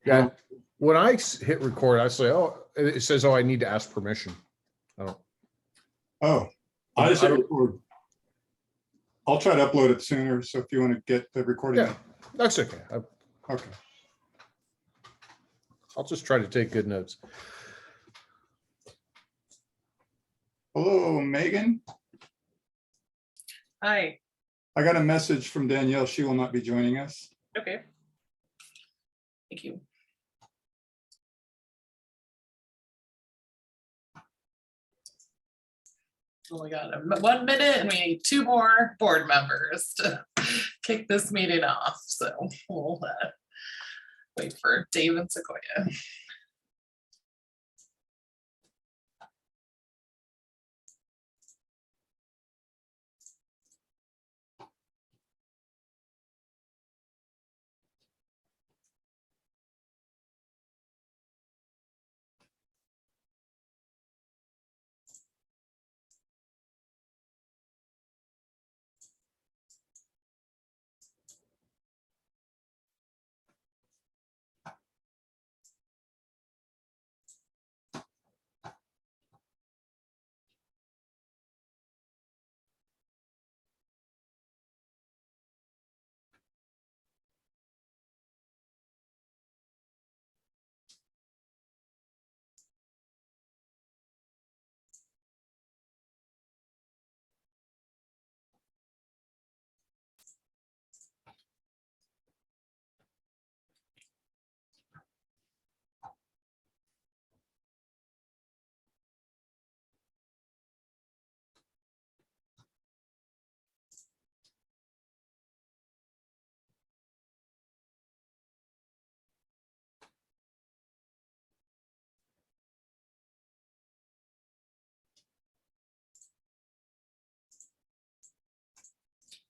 Yeah. When I hit record, I say, oh, it says, oh, I need to ask permission. I don't. Oh, I just hit record. I'll try to upload it sooner. So if you want to get the recording. Yeah, that's okay. Okay. I'll just try to take good notes. Hello, Megan. Hi. I got a message from Danielle. She will not be joining us. Okay. Thank you. Only got 1 minute and we need 2 more board members to kick this meeting off. So we'll wait for Dave and Sequoia.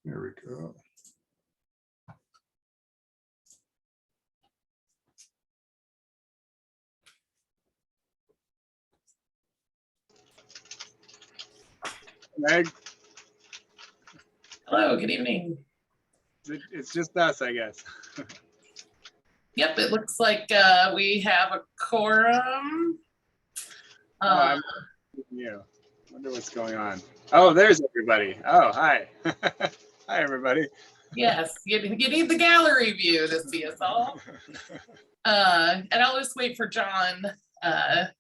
There we go. Meg, Hello, good evening. it's just us, I guess. Yep, it looks like we have a quorum. I'm you. Wonder what's going on. Oh, there's everybody. Oh, hi. Hi, everybody. Yes, you need the gallery view to see us all. And I'll just wait for John. I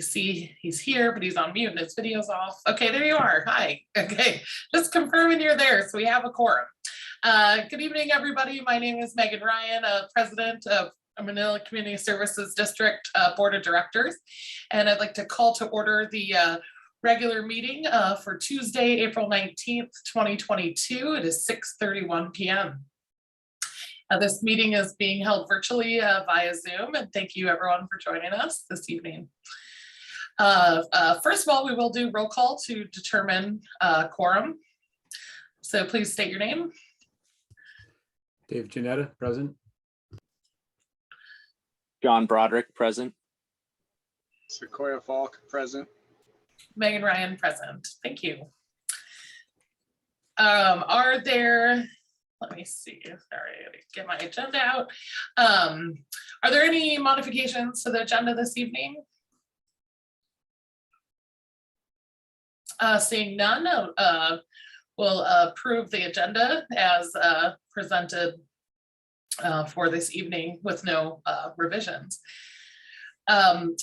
see he's here, but he's on mute and his video's off. Okay, there you are. Hi. Okay, just confirming you're there. So we have a quorum. Good evening, everybody. My name is Megan Ryan, President of Manila Community Services District Board of Directors. And I'd like to call to order the regular meeting for Tuesday, April 19th, 2022. It is 6:31 p.m. This meeting is being held virtually via Zoom, and thank you everyone for joining us this evening. First of all, we will do roll call to determine quorum. So please state your name. Dave Jannetta, present. John Broderick, present. Sequoia Falk, present. Megan Ryan, present. Thank you. Are there, let me see, sorry, I gotta get my agenda out. Are there any modifications to the agenda this evening? Seeing none, we'll approve the agenda as presented for this evening with no revisions.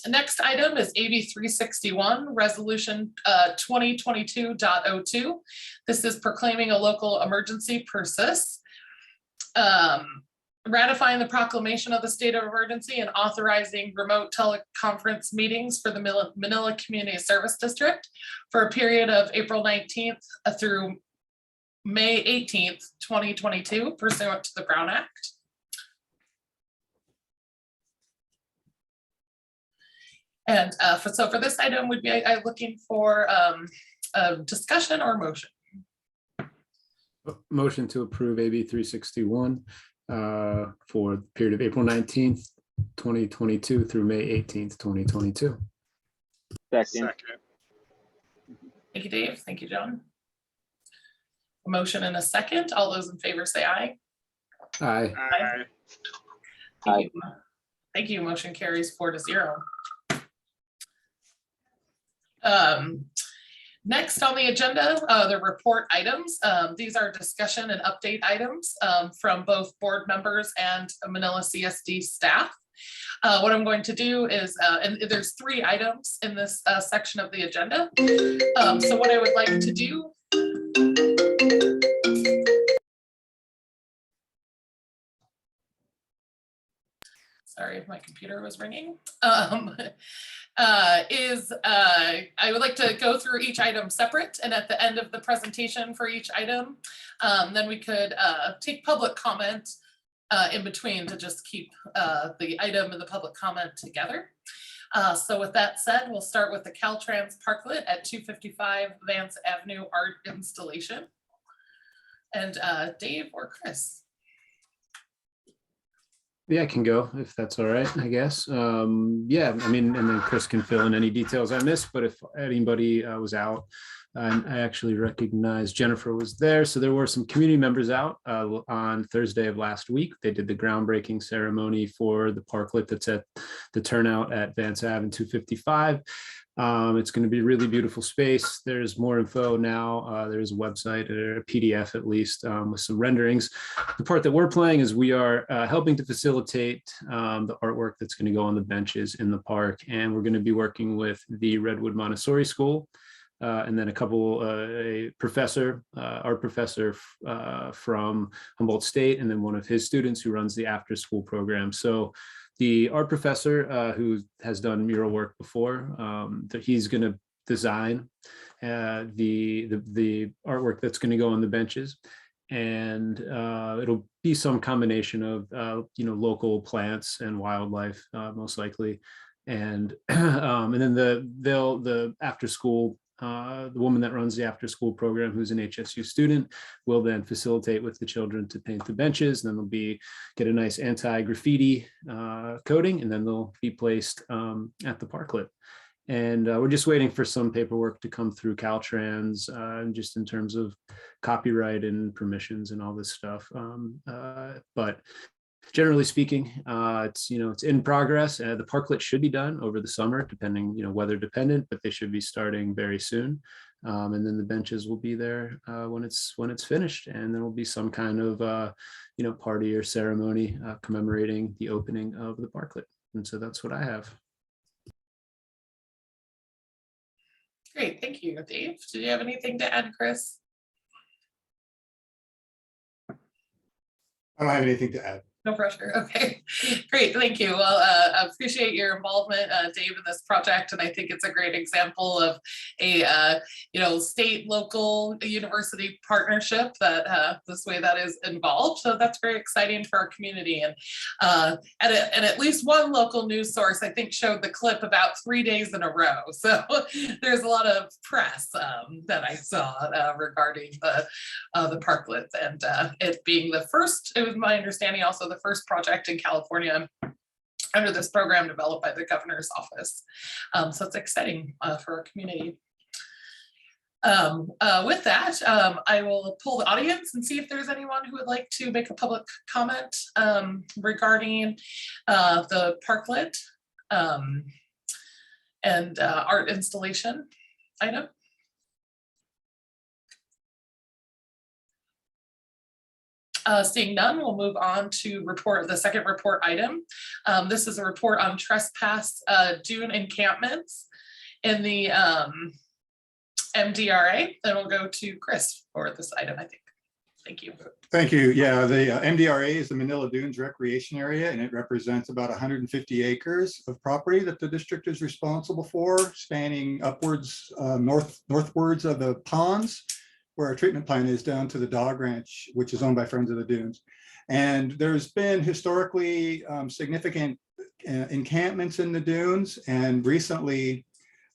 Next item is AB 361, Resolution 2022.02. This is proclaiming a local emergency persists, ratifying the proclamation of the state of emergency and authorizing remote teleconference meetings for the Manila Community Service District for a period of April 19th through May 18th, 2022, pursuant to the Brown Act. And so for this item, would be looking for a discussion or motion. Motion to approve AB 361 for the period of April 19th, 2022 through May 18th, 2022. Second. Thank you, Dave. Thank you, John. A motion and a second. All those in favor say aye. Aye. Aye. Aye. Thank you. Motion carries 4-0. Next on the agenda, the report items. These are discussion and update items from both board members and Manila CSD staff. What I'm going to do is, and there's 3 items in this section of the agenda. So what I would like to do sorry if my computer was ringing, I would like to go through each item separate, and at the end of the presentation for each item, then we could take public comment in between to just keep the item and the public comment together. So with that said, we'll start with the Caltrans Parklet at 255 Vance Avenue art installation. And Dave or Chris? Yeah, I can go if that's all right, I guess. Yeah, I mean, and then Chris can fill in any details I missed, but if anybody was out, I actually recognized Jennifer was there. So there were some community members out on Thursday of last week. They did the groundbreaking ceremony for the parklet that's at the turnout at Vance Ave 255. It's going to be a really beautiful space. There's more info now. There's a website or a PDF at least with some renderings. The part that we're playing is we are helping to facilitate the artwork that's going to go on the benches in the park. And we're going to be working with the Redwood Montessori School and then a professor, art professor from Humboldt State, and then one of his students who runs the after school program. So the art professor who has done mural work before, he's going to design the artwork that's going to go on the benches, and it'll be some combination of local plants and wildlife most likely, and then the after school. The woman that runs the after school program, who's an HSU student, will then facilitate with the children to paint the benches. And then they'll get a nice anti-graffiti coating, and then they'll be placed at the parklet. And we're just waiting for some paperwork to come through Caltrans, just in terms of copyright and permissions and all this stuff. But generally speaking, it's in progress. The parklet should be done over the summer, depending, weather dependent, but they should be starting very soon. And then the benches will be there when it's finished, and there will be some kind of party or ceremony commemorating the opening of the parklet. And so that's what I have. Great, thank you, Dave. Do you have anything to add, Chris? I don't have anything to add. No pressure. Okay, great. Thank you. Well, I appreciate your involvement, Dave, in this project, and I think it's a great example of a state, local, university partnership that this way that is involved. So that's very exciting for our community. And at least one local news source, I think, showed the clip about 3 days in a row. So there's a lot of press that I saw regarding the parklet, and it being the first. It was my understanding also the first project in California under this program developed by the governor's office. So it's exciting for our community. With that, I will pull the audience and see if there's anyone who would like to make a public comment regarding the parklet and art installation item. Seeing none, we'll move on to the second report item. This is a report on Trespass, Dune encampments in the MDRA. Then we'll go to Chris for this item, I think. Thank you. Thank you. Yeah, the MDRA is the Manila Dunes Recreation Area, and it represents about 150 acres of property that the district is responsible for, spanning upwards, northwards of the ponds, where our treatment plant is, down to the dog ranch, which is owned by Friends of the Dunes. And there's been historically significant encampments in the dunes, and recently,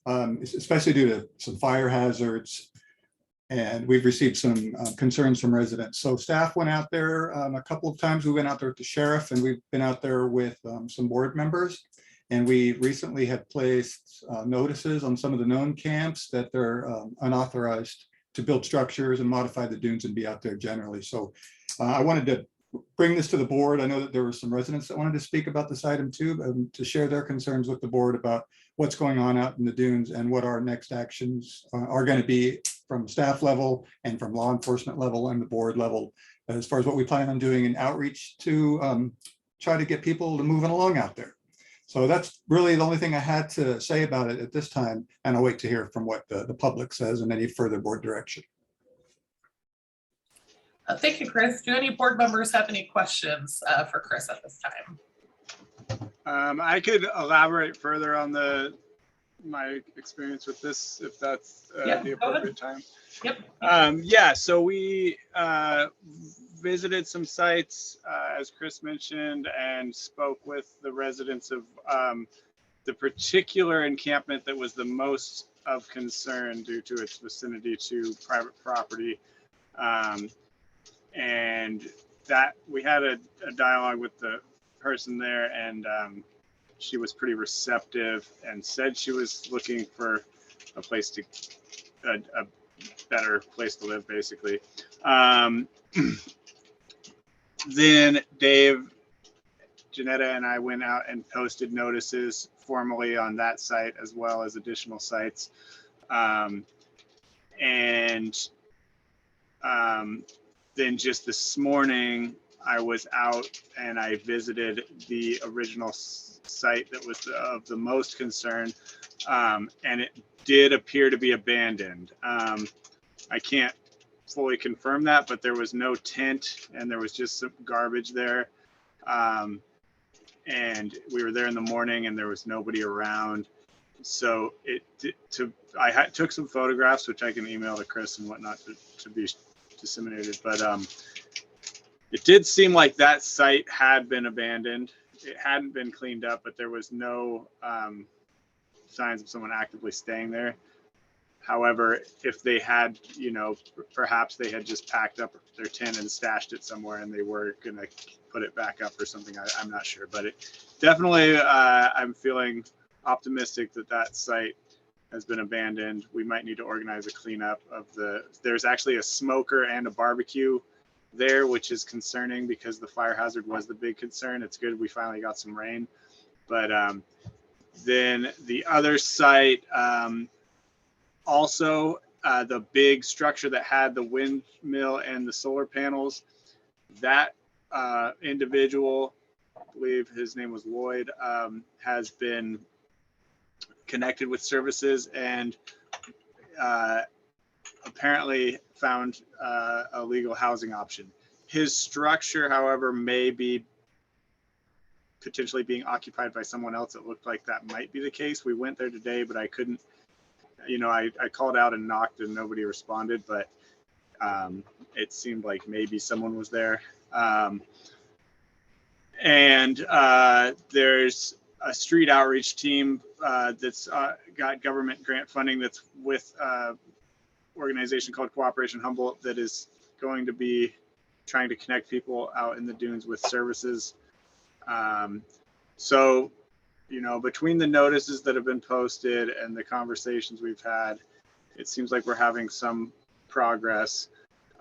especially due to some fire hazards, and we've received some concerns from residents. So staff went out there a couple of times. We went out there with the sheriff, and we've been out there with some board members. And we recently have placed notices on some of the known camps that they're unauthorized to build structures and modify the dunes and be out there generally. So I wanted to bring this to the board. I know that there were some residents that wanted to speak about this item too, to share their concerns with the board about what's going on out in the dunes and what our next actions are going to be from staff level and from law enforcement level and the board level, as far as what we plan on doing in outreach to try to get people to moving along out there. So that's really the only thing I had to say about it at this time. And I'll wait to hear from what the public says and any further board direction. Thank you, Chris. Do any board members have any questions for Chris at this time? I could elaborate further on my experience with this, if that's the appropriate time. Yep. Yeah, so we visited some sites, as Chris mentioned, and spoke with the residents of the particular encampment that was the most of concern due to its vicinity to private property. And that we had a dialogue with the person there, and she was pretty receptive and said she was looking for a place to a better place to live, basically. Then Dave, Jannetta, and I went out and posted notices formally on that site as well as additional sites. Then just this morning, I was out and I visited the original site that was of the most concern, and it did appear to be abandoned. I can't fully confirm that, but there was no tent and there was just some garbage there. And we were there in the morning and there was nobody around. So I took some photographs, which I can email to Chris and whatnot to be disseminated, but it did seem like that site had been abandoned. It hadn't been cleaned up, but there was no signs of someone actively staying there. However, if they had, perhaps they had just packed up their tent and stashed it somewhere and they were going to put it back up or something. I'm not sure, but it definitely, I'm feeling optimistic that that site has been abandoned. We might need to organize a cleanup of there's actually a smoker and a barbecue there, which is concerning because the fire hazard was the big concern. It's good we finally got some rain. But then the other site, also the big structure that had the windmill and the solar panels, that individual, I believe his name was Lloyd, has been connected with services and apparently found a legal housing option. His structure, however, may be potentially being occupied by someone else. It looked like that might be the case. We went there today, but I couldn't, I called out and knocked and nobody responded, but it seemed like maybe someone was there. There's a street outreach team that's got government grant funding that's with organization called Cooperation Humboldt that is going to be trying to connect people out in the dunes with services. So, between the notices that have been posted and the conversations we've had, it seems like we're having some progress.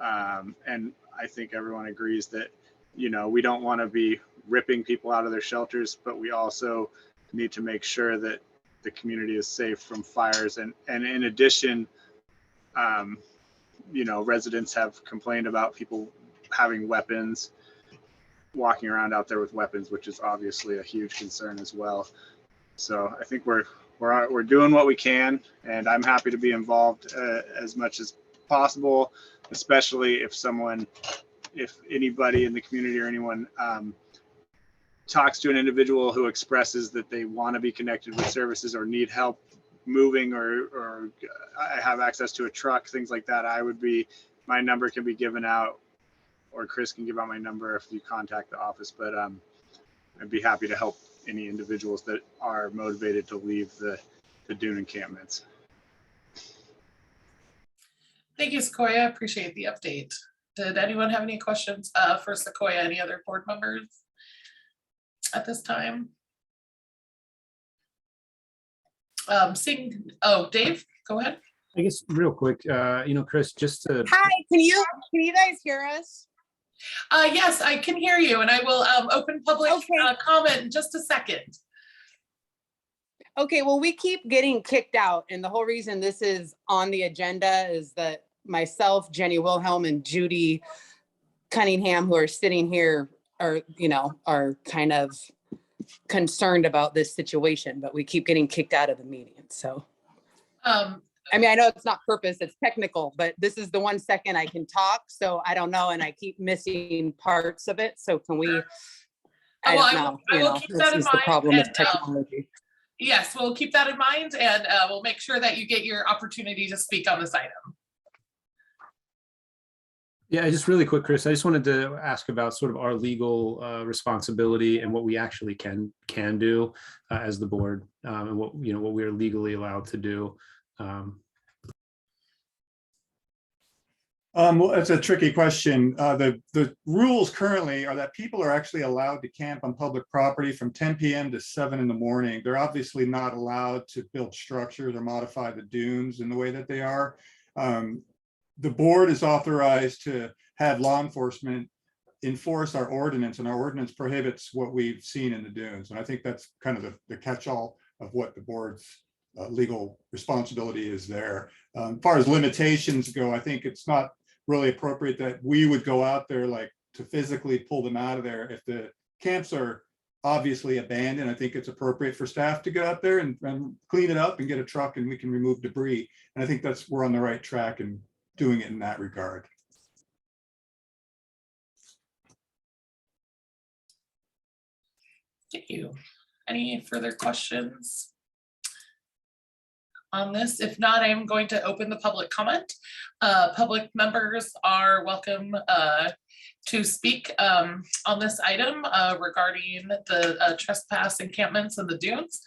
And I think everyone agrees that, we don't want to be ripping people out of their shelters, but we also need to make sure that the community is safe from fires. And in addition, residents have complained about people having weapons, walking around out there with weapons, which is obviously a huge concern as well. So I think we're doing what we can, and I'm happy to be involved as much as possible, especially if anybody in the community or anyone talks to an individual who expresses that they want to be connected with services or need help moving or I have access to a truck, things like that. My number can be given out, or Chris can give out my number if you contact the office, but I'd be happy to help any individuals that are motivated to leave the Dune encampments. Thank you, Sequoia. Appreciate the update. Did anyone have any questions for Sequoia? Any other board members at this time? Dave, go ahead. I guess real quick, Chris, just to. Hi, can you guys hear us? Yes, I can hear you, and I will open public Okay. comment in just a second. Okay, well, we keep getting kicked out, and the whole reason this is on the agenda is that myself, Jenny Wilhelm, and Judy Cunningham, who are sitting here, are kind of concerned about this situation, but we keep getting kicked out of the meeting. So, I mean, I know it's not purpose, it's technical, but this is the 1 second I can talk, so I don't know, and I keep missing parts of it. So can we? I Well, don't I will- know. I will keep that in This is the mind, problem with and, technology. Yes, we'll keep that in mind, and we'll make sure that you get your opportunity to speak on this item. Yeah, just really quick, Chris, I just wanted to ask about sort of our legal responsibility and what we actually can do as the board, and what we are legally allowed to do. Well, it's a tricky question. The rules currently are that people are actually allowed to camp on public property from 10 p.m. to 7 in the morning. They're obviously not allowed to build structures or modify the dunes in the way that they are. The board is authorized to have law enforcement enforce our ordinance, and our ordinance prohibits what we've seen in the dunes. And I think that's kind of the catch-all of what the board's legal responsibility is there. As far as limitations go, I think it's not really appropriate that we would go out there like to physically pull them out of there. If the camps are obviously abandoned, I think it's appropriate for staff to go out there and clean it up and get a truck, and we can remove debris. And I think we're on the right track and doing it in that regard. Thank you. Any further questions on this? If not, I am going to open the public comment. Public members are welcome to speak on this item regarding the trespass encampments and the dunes.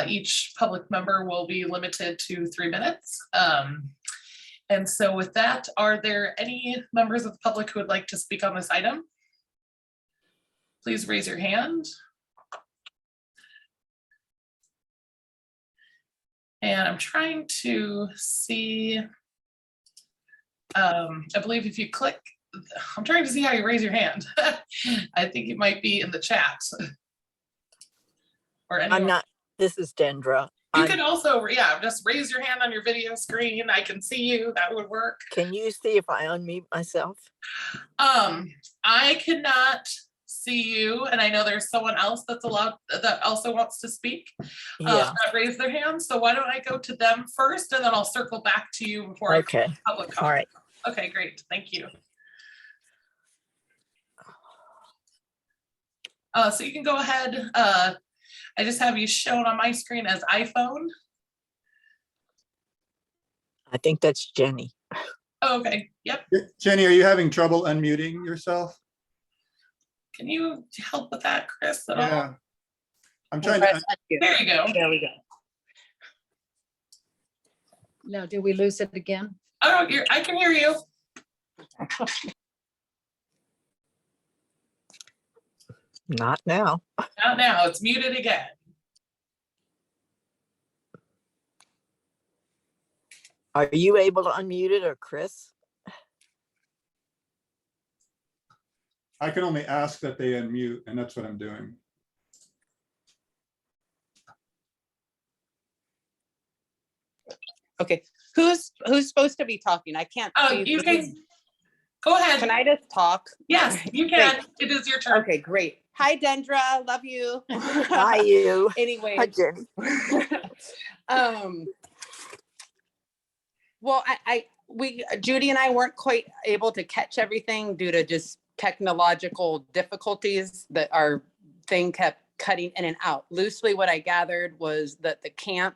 Each public member will be limited to 3 minutes. And so with that, are there any members of the public who would like to speak on this item? Please raise your hand. And I'm trying to see, I believe if you click, I'm trying to see how you raise your hand. I think it might be in the chat. Or anyone. I'm not, this is Dendra. You could also, yeah, just raise your hand on your video screen. I can see you, that would work. Can you see if I unmute myself? I cannot see you, and I know there's someone else that's allowed, that also wants to speak, Yeah, that raised their hand. So why don't I go to them first, and then I'll circle back to you before okay, I public comment. all right. Okay, great, thank you. So you can go ahead. I just have you shown on my screen as iPhone. I think that's Jenny. Oh, okay, yep. Jenny, are you having trouble unmuting yourself? Can you help with that, Chris, at all? Yeah. I'm trying to. There you go. There we go. No, did we lose it again? Oh, I can hear you. Not now. Not now, it's muted again. Are you able to unmute it, or Chris? I can only ask that they unmute, and that's what I'm doing. Okay, who's supposed to be talking? I can't. Oh, see you the- can, go ahead. Can I just talk? Yes, you can. It is your turn. Okay, great. Hi, Dendra, love you. Hi, you. Anyway. Hi, Jenny. Well, Judy and I weren't quite able to catch everything due to just technological difficulties that our thing kept cutting in and out. Loosely, what I gathered was that the camp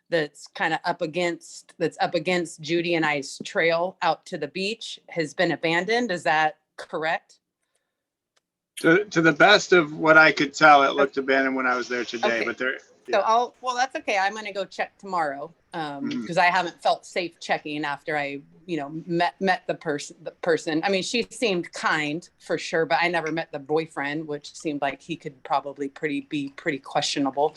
that's kind of up against Judy and I's trail out to the beach has been abandoned. Is that correct? To the best of what I could tell, it looked abandoned when I was there today, Okay. but there. So well, that's okay. I'm going to go check tomorrow because I haven't felt safe checking after I, met the person. I mean, she seemed kind for sure, but I never met the boyfriend, which seemed like he could probably be pretty questionable.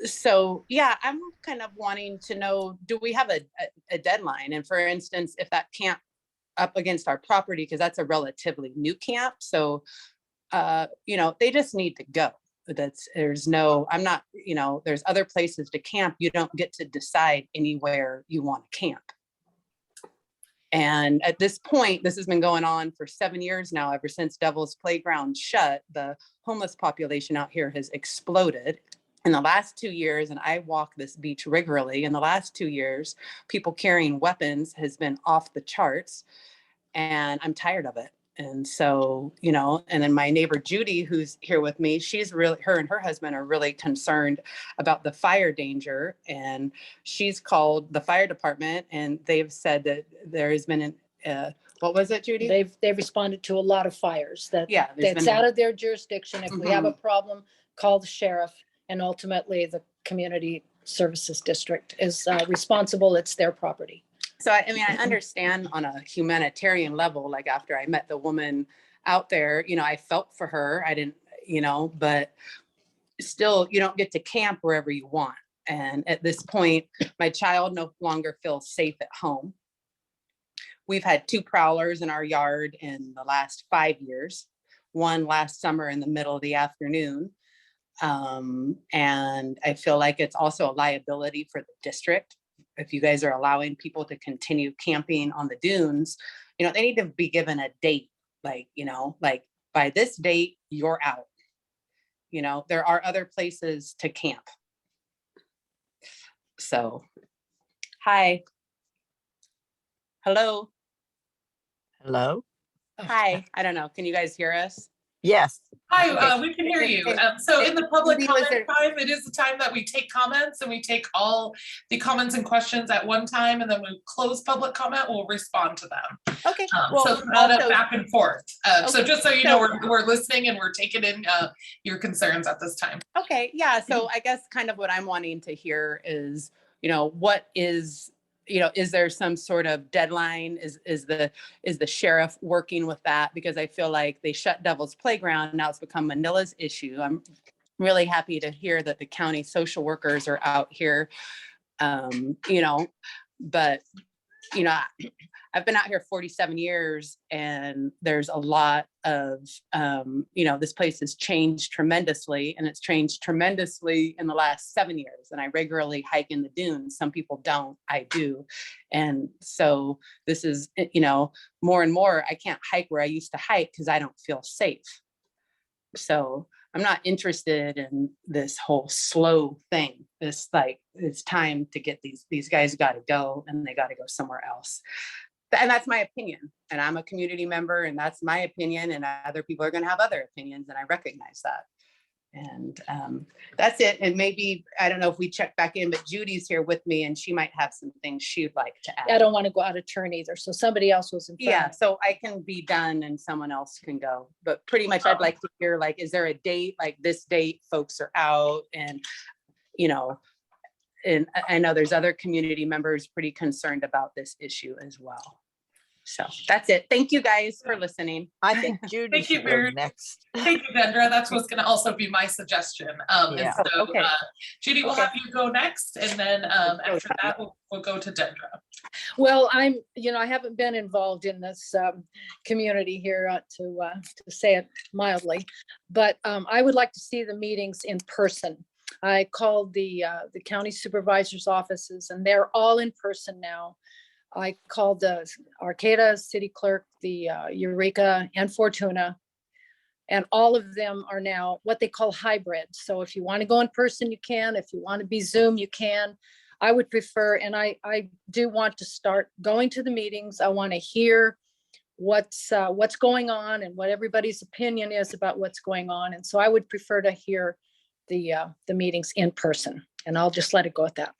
So yeah, I'm kind of wanting to know, do we have a deadline? And for instance, if that camp up against our property, because that's a relatively new camp. So, you know, they just need to go. There's no, I'm not, you know, there's other places to camp. You don't get to decide anywhere you want to camp. And at this point, this has been going on for 7 years now. Ever since Devil's Playground shut, the homeless population out here has exploded. In the last 2 years, and I walk this beach regularly, in the last 2 years, people carrying weapons has been off the charts, and I'm tired of it. And so, you know, and then my neighbor Judy, who's here with me, she's really, her and her husband are really concerned about the fire danger. And she's called the fire department, and they've said that there has been what was it, Judy? They've responded to a lot of fires Yeah, that's out of their jurisdiction. If we have a problem, call the sheriff, and ultimately the Community Services District is responsible. It's their property. So, I mean, I understand on a humanitarian level, like after I met the woman out there, you know, I felt for her. I didn't, you know, but still, you don't get to camp wherever you want. And at this point, my child no longer feels safe at home. We've had 2 prowlers in our yard in the last 5 years, one last summer in the middle of the afternoon. And I feel like it's also a liability for the district. If you guys are allowing people to continue camping on the dunes, you know, they need to be given a date, like, you know, like by this date, you're out. You know, there are other places to camp. So, hi. Hello. Hello? Hi. I don't know. Can you guys hear us? Yes. Hi, we can hear you. So in the public Maybe comment was there- time, it is the time that we take comments, and we take all the comments and questions at one time, and then when we close public comment, we'll respond to them. Okay. So Well, it's not a also, back and forth. So Okay, just so you know, so- we're listening and we're taking in your concerns at this time. okay, yeah. So I guess kind of what I'm wanting to hear is, you know, what is, you know, is there some sort of deadline? Is the sheriff working with that? Because I feel like they shut Devil's Playground. Now it's become Manila's issue. I'm really happy to hear that the county social workers are out here. You know, but, you know, I've been out here 47 years, and there's a lot of, you know, this place has changed tremendously, and it's changed tremendously in the last 7 years. And I regularly hike in the dunes. Some people don't, I do. And so this is, you know, more and more, I can't hike where I used to hike because I don't feel safe. So I'm not interested in this whole slow thing. This, like, it's time to get these guys got to go, and they got to go somewhere else. And that's my opinion. And I'm a community member, and that's my opinion, and other people are going to have other opinions, and I recognize that. And that's it. And maybe, I don't know if we check back in, but Judy's here with me, and she might have some things she'd like to add. I don't want to go out of turn either. So somebody else was in front. Yeah, so I can be done and someone else can go. But pretty much I'd like to hear, like, is there a date, like this date folks are out? And, you know, and I know there's other community members pretty concerned about this issue as well. So that's it. Thank you guys for listening. I think Judy Thank you, should go Mary. next. Thank you, Dendra. That's what's going to also be my suggestion. And Yeah. so, Okay. Judy, we'll Okay. have you go next, and then after that, we'll go to Dendra. Well, you know, I haven't been involved in this community here to say it mildly, but I would like to see the meetings in person. I called the county supervisor's offices, and they're all in person now. I called the Arcata city clerk, the Eureka, and Fortuna, and all of them are now what they call hybrid. So if you want to go in person, you can. If you want to be Zoom, you can. I would prefer, and I do want to start going to the meetings. I want to hear what's going on and what everybody's opinion is about what's going on. And so I would prefer to hear the meetings in person, and I'll just let it go at that.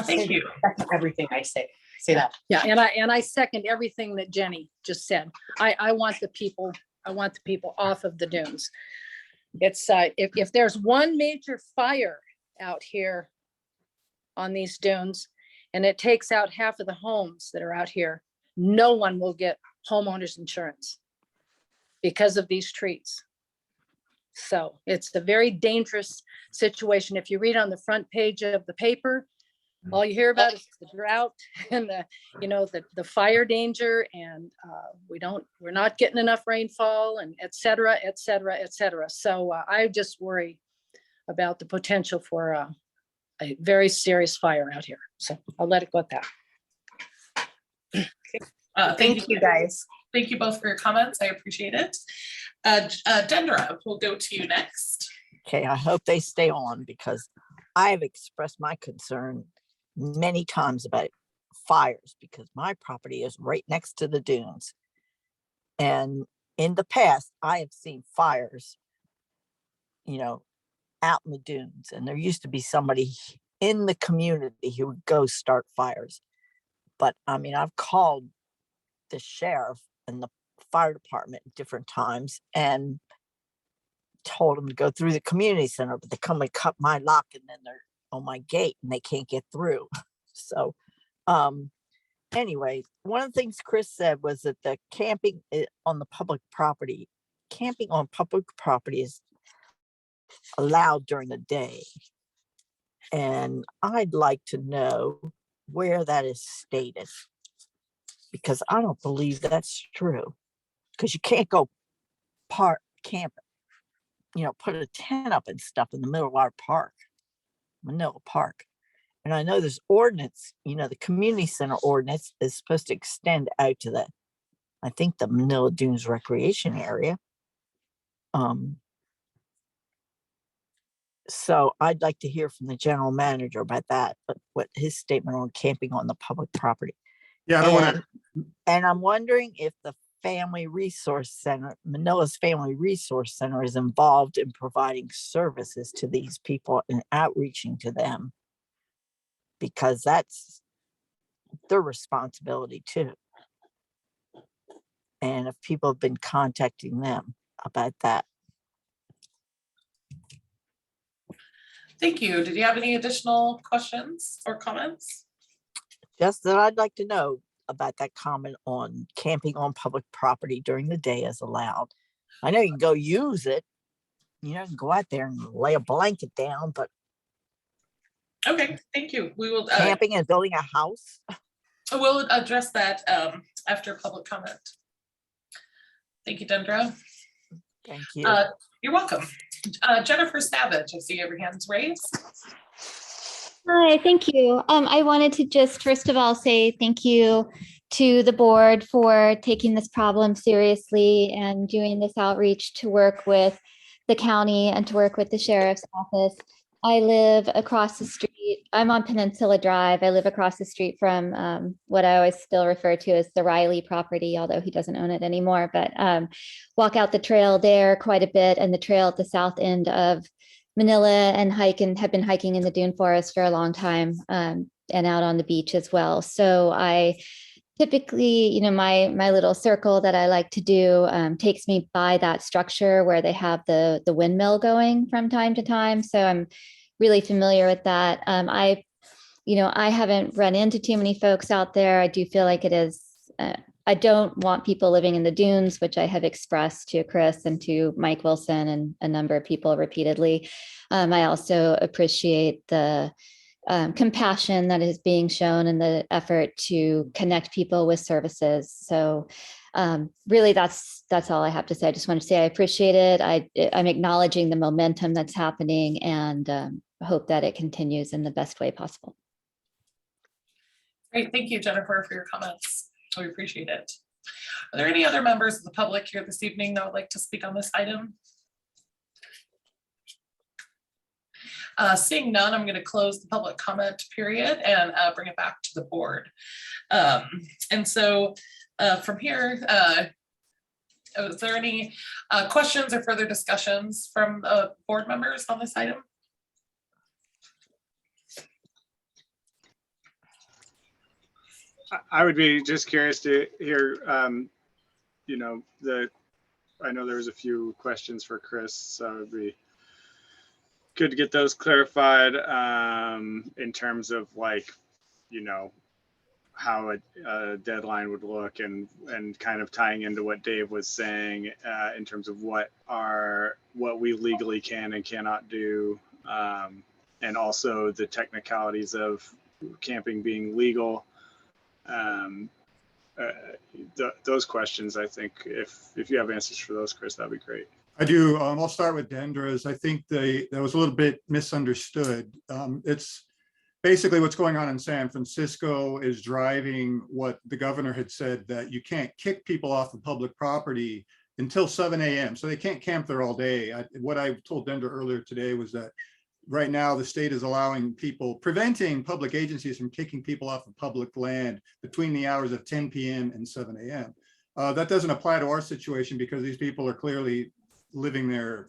Thank you. That's everything I say. Say that. Yeah, and I second everything that Jenny just said. I want the people off of the dunes. It's if there's one major fire out here on these dunes, and it takes out half of the homes that are out here, no one will get homeowners insurance because of these trees. So it's a very dangerous situation. If you read on the front page of the paper, All you hear about is the drought and the fire danger, and we're not getting enough rainfall, and et cetera, et cetera, et cetera. So I just worry about the potential for a very serious fire out here. So I'll let it go at that. Thank you, guys. Thank you both for your comments. I appreciate it. Dendra, we'll go to you next. Okay, I hope they stay on because I have expressed my concern many times about fires because my property is right next to the dunes. And in the past, I have seen fires, out in the dunes. And there used to be somebody in the community who would go start fires. But I mean, I've called the sheriff and the fire department at different times and told them to go through the community center, but they come and cut my lock and then they're on my gate and they can't get through. So anyway, one of the things Chris said was that the camping on the public property, camping on public property is allowed during the day. And I'd like to know where that is stated, because I don't believe that's true. Because you can't go camp, put a tent up and stuff in the middle of our park, Manila Park. And I know this ordinance, the community center ordinance is supposed to extend out to I think the Manila Dunes recreation area. So I'd like to hear from the general manager about that, but what his statement on camping on the public property. Yeah, I don't want to. And I'm wondering if the Family Resource Center, Manila's Family Resource Center, is involved in providing services to these people and outreaching to them, because that's their responsibility too. And if people have been contacting them about that. Thank you. Did you have any additional questions or comments? Just that I'd like to know about that comment on camping on public property during the day is allowed. I know you can go use it, you can go out there and lay a blanket down, but Okay, thank you. We will camping and building a house. we'll address that after public comment. Thank you, Dendra. Thank you. You're welcome. Jennifer Savage, I see your hands raised. Hi, thank you. I wanted to just first of all say thank you to the board for taking this problem seriously and doing this outreach to work with the county and to work with the sheriff's office. I live across the street. I'm on Peninsula Drive. I live across the street from what I always still refer to as the Riley property, although he doesn't own it anymore, but walk out the trail there quite a bit, and the trail at the south end of Manila, and hike and have been hiking in the Dune Forest for a long time, and out on the beach as well. So I typically, my little circle that I like to do takes me by that structure where they have the windmill going from time to time. So I'm really familiar with that. I haven't run into too many folks out there. I do feel like it is, I don't want people living in the dunes, which I have expressed to Chris and to Mike Wilson and a number of people repeatedly. I also appreciate the compassion that is being shown and the effort to connect people with services. So really, that's all I have to say. I just want to say I appreciate it. I'm acknowledging the momentum that's happening, and hope that it continues in the best way possible. Great, thank you, Jennifer, for your comments. We appreciate it. Are there any other members of the public here this evening that would like to speak on this item? Seeing none, I'm going to close the public comment period and bring it back to the board. And so from here, is there any questions or further discussions from board members on this item? I would be just curious to hear, I know there was a few questions for Chris, so it'd be good to get those clarified in terms of how a deadline would look and kind of tying into what Dave was saying in terms of what we legally can and cannot do, and also the technicalities of camping being legal. Those questions, I think if you have answers for those, Chris, that'd be great. I do. I'll start with Dendra's. I think that was a little bit misunderstood. It's basically what's going on in San Francisco is driving what the governor had said, that you can't kick people off of public property until 7 a.m. So they can't camp there all day. What I told Dendra earlier today was that right now the state is allowing people, preventing public agencies from kicking people off of public land between the hours of 10 p.m. and 7 a.m. That doesn't apply to our situation because these people are clearly living there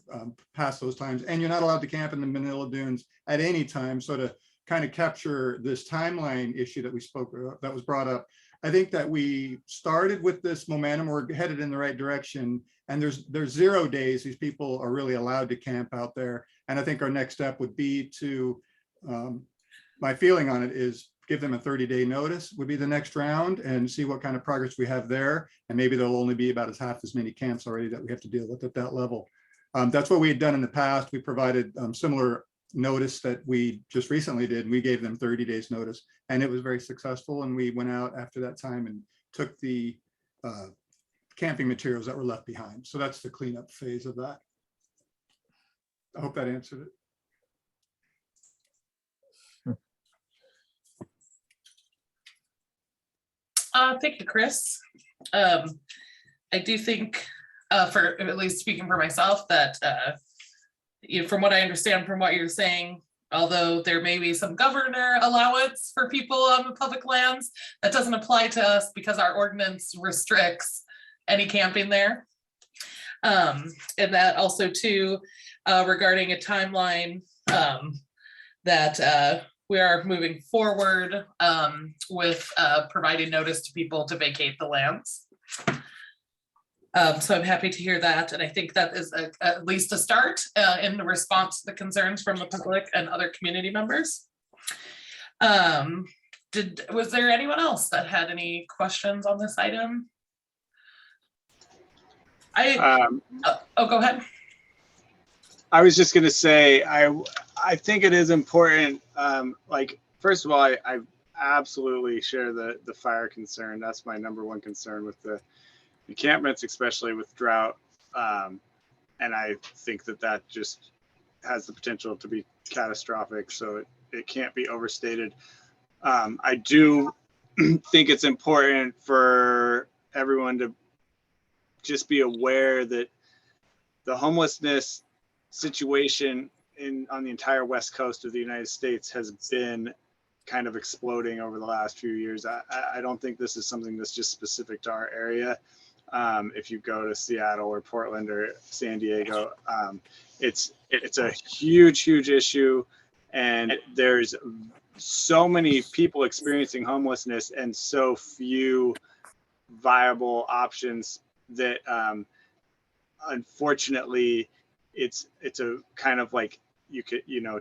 past those times, and you're not allowed to camp in the Manila Dunes at any time. So to kind of capture this timeline issue that we spoke that was brought up, I think that we started with this momentum. We're headed in the right direction, and there's 0 days these people are really allowed to camp out there. And I think our next step would be to, my feeling on it is give them a 30-day notice would be the next round, and see what kind of progress we have there. And maybe there'll only be about half as many camps already that we have to deal with at that level. That's what we had done in the past. We provided similar notice that we just recently did. We gave them 30 days notice, and it was very successful. And we went out after that time and took the camping materials that were left behind. So that's the cleanup phase of that. I hope that answered it. Thank you, Chris. I do think, for at least speaking for myself, that from what I understand from what you're saying, although there may be some governor allowance for people on the public lands, that doesn't apply to us because our ordinance restricts any camping there. And that also too, regarding a timeline, that we are moving forward with providing notice to people to vacate the lands. So I'm happy to hear that. And I think that is at least a start in the response to the concerns from the public and other community members. Was there anyone else that had any questions on this item? Oh, go ahead. I was just going to say, I think it is important. Like, first of all, I absolutely share the fire concern. That's my #1 concern with the encampments, especially with drought. And I think that just has the potential to be catastrophic. So it can't be overstated. I do think it's important for everyone to just be aware that the homelessness situation on the entire West Coast of the United States has been kind of exploding over the last few years. I don't think this is something that's just specific to our area. If you go to Seattle or Portland or San Diego, it's a huge issue, and there's so many people experiencing homelessness and so few viable options that unfortunately it's a kind of like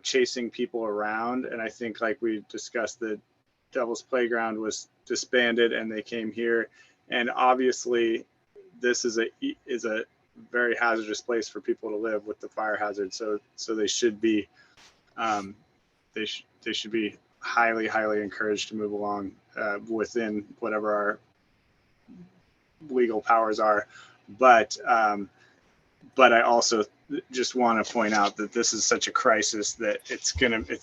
chasing people around. And I think, like we discussed, the Devil's Playground was disbanded and they came here, and obviously this is a very hazardous place for people to live with the fire hazard. So they should be they should be highly encouraged to move along within whatever our legal powers are. But I also just want to point out that this is such a crisis that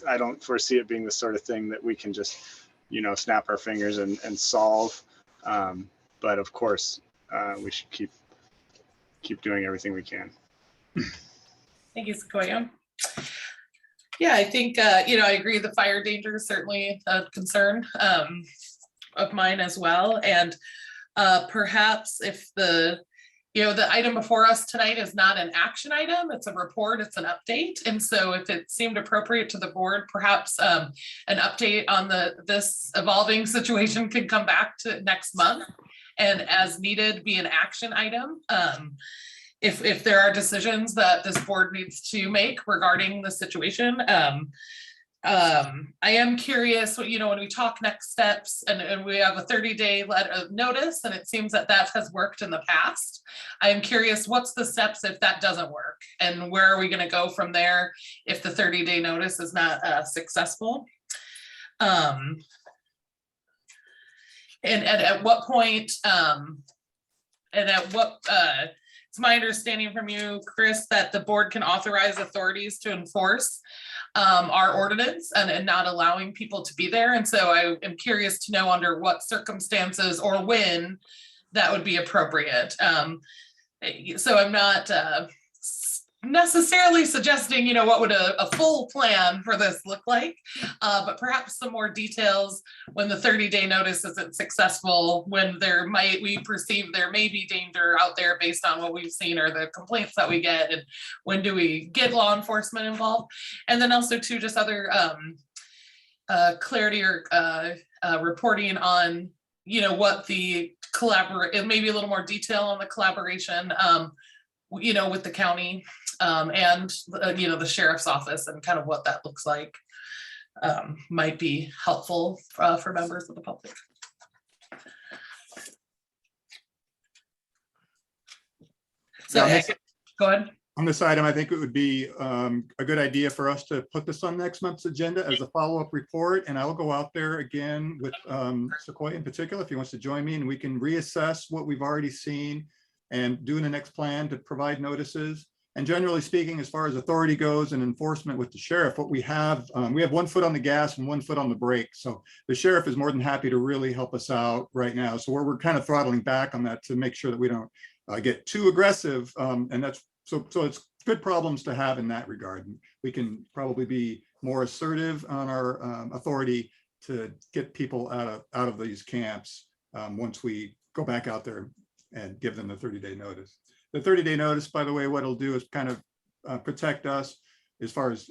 I don't foresee it being the sort of thing that we can just snap our fingers and solve. But of course, we should keep doing everything we can. Thank you, Sequoia. Yeah, I think I agree. The fire danger is certainly a concern of mine as well. And perhaps if the item before us tonight is not an action item, it's a report, it's an update. And so if it seemed appropriate to the board, perhaps an update on this evolving situation could come back to next month, and as needed be an action item. If there are decisions that this board needs to make regarding the situation. I am curious, when we talk next steps and we have a 30-day notice, and it seems that has worked in the past. I am curious, what's the steps if that doesn't work, and where are we going to go from there if the 30-day notice is not successful? And at what point, it's my understanding from you, Chris, that the board can authorize authorities to enforce our ordinance and not allowing people to be there. And so I am curious to know under what circumstances or when that would be appropriate. So I'm not necessarily suggesting, what would a full plan for this look like, but perhaps some more details when the 30-day notice isn't successful, when we perceive there may be danger out there based on what we've seen or the complaints that we get, and when do we get law enforcement involved? And then also too, just other clarity or reporting on, what the maybe a little more detail on the collaboration, with the county and the sheriff's office, and kind of what that looks like might be helpful for members of the public. So go ahead. On this item, I think it would be a good idea for us to put this on next month's agenda as a follow-up report, and I'll go out there again with Sequoia in particular, if he wants to join me, and we can reassess what we've already seen and do the next plan to provide notices. And generally speaking, as far as authority goes and enforcement with the sheriff, what we have 1 foot on the gas and 1 foot on the brake. So the sheriff is more than happy to really help us out right now. So we're kind of throttling back on that to make sure that we don't get too aggressive. And that's so it's good problems to have in that regard. And we can probably be more assertive on our authority to get people out of these camps once we go back out there and give them the 30-day notice. The 30-day notice, by the way, what it'll do is kind of protect us as far as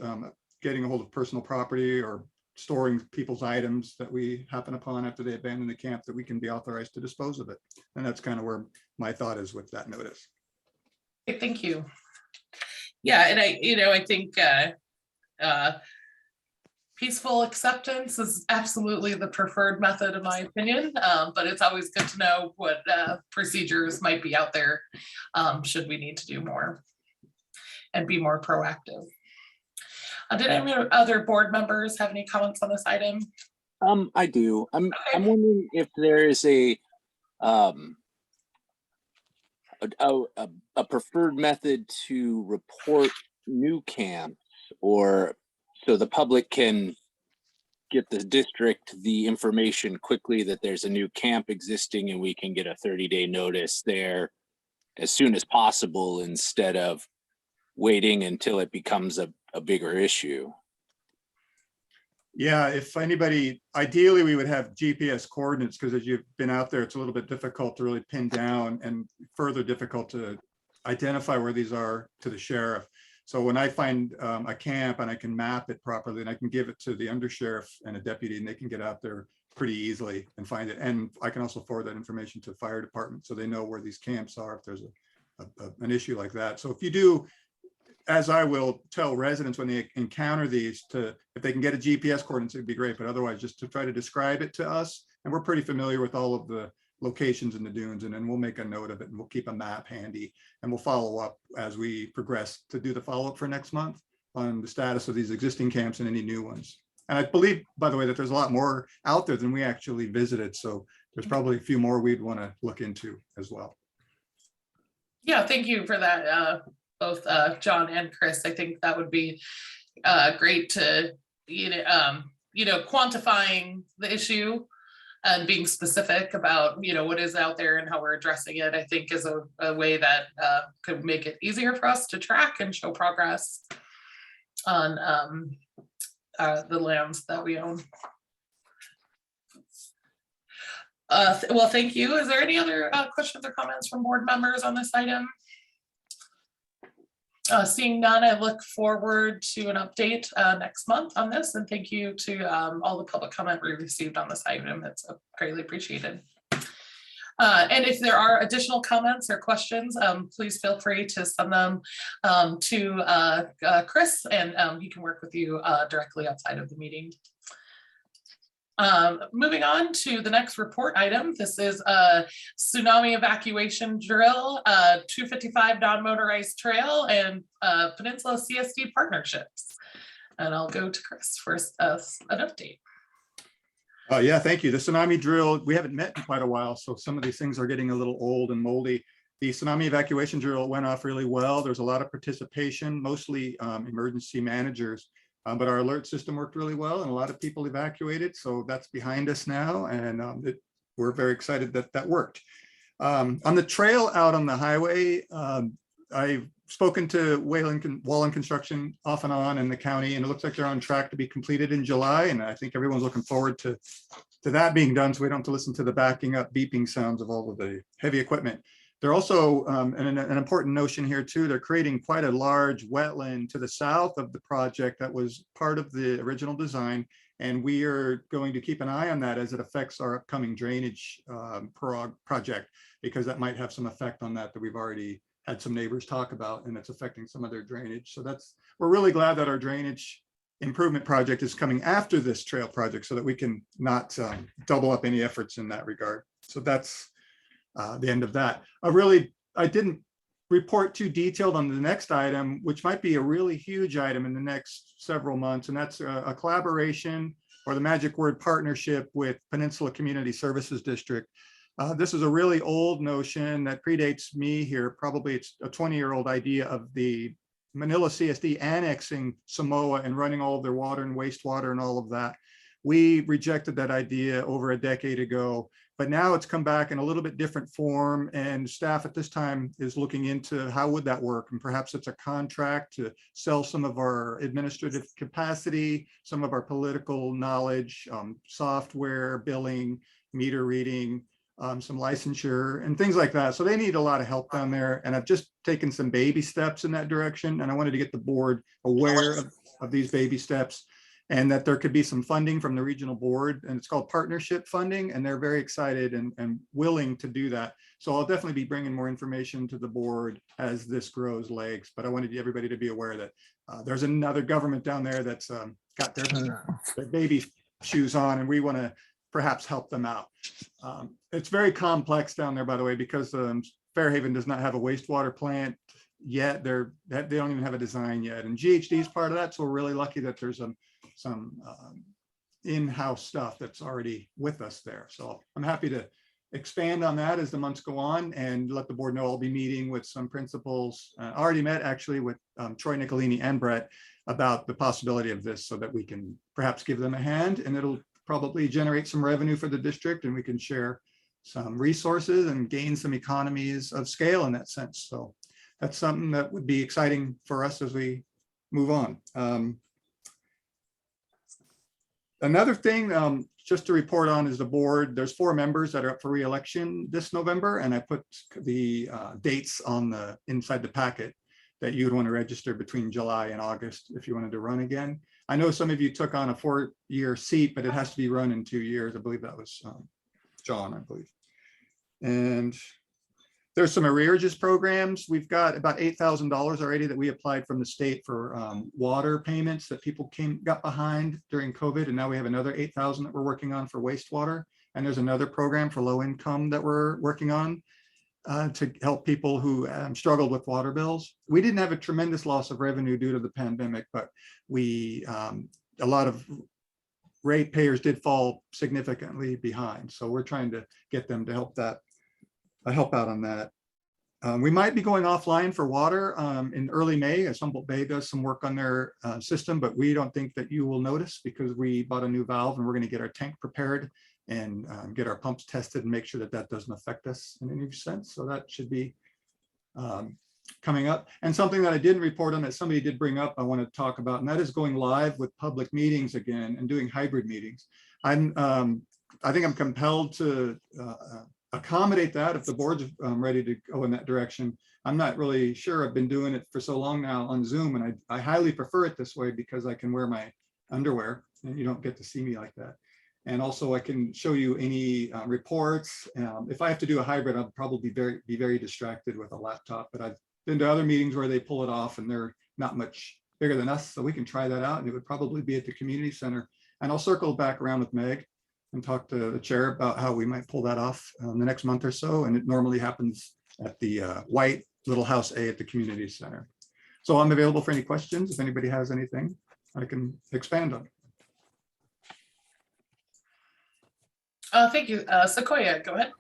getting a hold of personal property or storing people's items that we happen upon after they abandon the camp, that we can be authorized to dispose of it. And that's kind of where my thought is with that notice. Thank you. Yeah, and I think peaceful acceptance is absolutely the preferred method, in my opinion, but it's always good to know what procedures might be out there should we need to do more and be more proactive. Did any other board members have any comments on this item? I do. I'm wondering if there is a preferred method to report new camps, or so the public can get the district the information quickly that there's a new camp existing and we can get a 30-day notice there as soon as possible, instead of waiting until it becomes a bigger issue. Yeah, if anybody, ideally we would have GPS coordinates, because as you've been out there, it's a little bit difficult to really pin down, and further difficult to identify where these are to the sheriff. So when I find a camp and I can map it properly, and I can give it to the undersheriff and a deputy, and they can get out there pretty easily and find it. And I can also forward that information to the fire department so they know where these camps are if there's an issue like that. So if you do, as I will tell residents when they encounter these, if they can get a GPS coordinates, it'd be great, but otherwise just to try to describe it to us. And we're pretty familiar with all of the locations in the dunes, and then we'll make a note of it, and we'll keep a map handy, and we'll follow up as we progress to do the follow-up for next month on the status of these existing camps and any new ones. And I believe, by the way, that there's a lot more out there than we actually visited. So there's probably a few more we'd want to look into as well. Yeah, thank you for that, both John and Chris. I think that would be great to, quantifying the issue and being specific about, what is out there and how we're addressing it, I think is a way that could make it easier for us to track and show progress on the lands that we own. Well, thank you. Is there any other questions or comments from board members on this item? Seeing none, I look forward to an update next month on this, and thank you to all the public comment we received on this item. It's greatly appreciated. And if there are additional comments or questions, please feel free to send them to Chris, and he can work with you directly outside of the meeting. Moving on to the next report item. This is a tsunami evacuation drill, 255 non-motorized trail, and Peninsula CSD partnerships. And I'll go to Chris for an update. Yeah, thank you. The tsunami drill, we haven't met in quite a while, so some of these things are getting a little old and moldy. The tsunami evacuation drill went off really well. There's a lot of participation, mostly emergency managers, but our alert system worked really well and a lot of people evacuated. So that's behind us now, and we're very excited that that worked. On the trail out on the highway, I've spoken to Wallen Construction off and on in the county, and it looks like they're on track to be completed in July. And I think everyone's looking forward to that being done, so we don't have to listen to the backing up beeping sounds of all of the heavy equipment. They're also, an important notion here too, they're creating quite a large wetland to the south of the project that was part of the original design. And we are going to keep an eye on that as it affects our upcoming drainage project, because that might have some effect on that we've already had some neighbors talk about, and it's affecting some of their drainage. So we're really glad that our drainage improvement project is coming after this trail project so that we can not double up any efforts in that regard. So that's the end of that. I didn't report too detailed on the next item, which might be a really huge item in the next several months, and that's a collaboration, or the magic word, partnership, with Peninsula Community Services District. This is a really old notion that predates me here. Probably it's a 20-year-old idea of the Manila CSD annexing Samoa and running all of their water and wastewater and all of that. We rejected that idea over a decade ago, but now it's come back in a little bit different form, and staff at this time is looking into how would that work, and perhaps it's a contract to sell some of our administrative capacity, some of our political knowledge, software, billing, meter reading, some licensure and things like that. So they need a lot of help down there, and I've just taken some baby steps in that direction, and I wanted to get the board aware of these baby steps, and that there could be some funding from the regional board, and it's called partnership funding, and they're very excited and willing to do that. So I'll definitely be bringing more information to the board as this grows legs, but I wanted everybody to be aware that there's another government down there that's got their baby shoes on, and we want to perhaps help them out. It's very complex down there, by the way, because Fairhaven does not have a wastewater plant yet. They don't even have a design yet, and GHD is part of that. So we're really lucky that there's some in-house stuff that's already with us there. So I'm happy to expand on that as the months go on, and let the board know I'll be meeting with some principals. I already met actually with Troy Nicolini and Brett about the possibility of this, so that we can perhaps give them a hand, and it'll probably generate some revenue for the district, and we can share some resources and gain some economies of scale in that sense. So that's something that would be exciting for us as we move on. Another thing just to report on is the board. There's 4 members that are up for re-election this November, and I put the dates on inside the packet that you would want to register between July and August if you wanted to run again. I know some of you took on a 4-year seat, but it has to be run in 2 years. I believe that was John, I believe. And there's some arrearages programs. We've got about $8,000 already that we applied from the state for water payments that people got behind during COVID. And now we have another 8,000 that we're working on for wastewater. And there's another program for low income that we're working on to help people who struggled with water bills. We didn't have a tremendous loss of revenue due to the pandemic, but a lot of ratepayers did fall significantly behind. So we're trying to get them to help out on that. We might be going offline for water in early May, as Humboldt Bay does some work on their system, but we don't think that you will notice, because we bought a new valve and we're going to get our tank prepared and get our pumps tested and make sure that that doesn't affect us in any sense. So that should be coming up. And something that I didn't report on that somebody did bring up, I want to talk about, and that is going live with public meetings again and doing hybrid meetings. I think I'm compelled to accommodate that if the board's ready to go in that direction. I'm not really sure. I've been doing it for so long now on Zoom, and I highly prefer it this way because I can wear my underwear and you don't get to see me like that. And also I can show you any reports. If I have to do a hybrid, I'll probably be very distracted with a laptop, but I've been to other meetings where they pull it off and they're not much bigger than us. So we can try that out, and it would probably be at the community center. And I'll circle back around with Meg and talk to the chair about how we might pull that off in the next month or so. And it normally happens at the white little house A at the community center. So I'm available for any questions. If anybody has anything, I can expand on. Thank you. Sequoia, go ahead.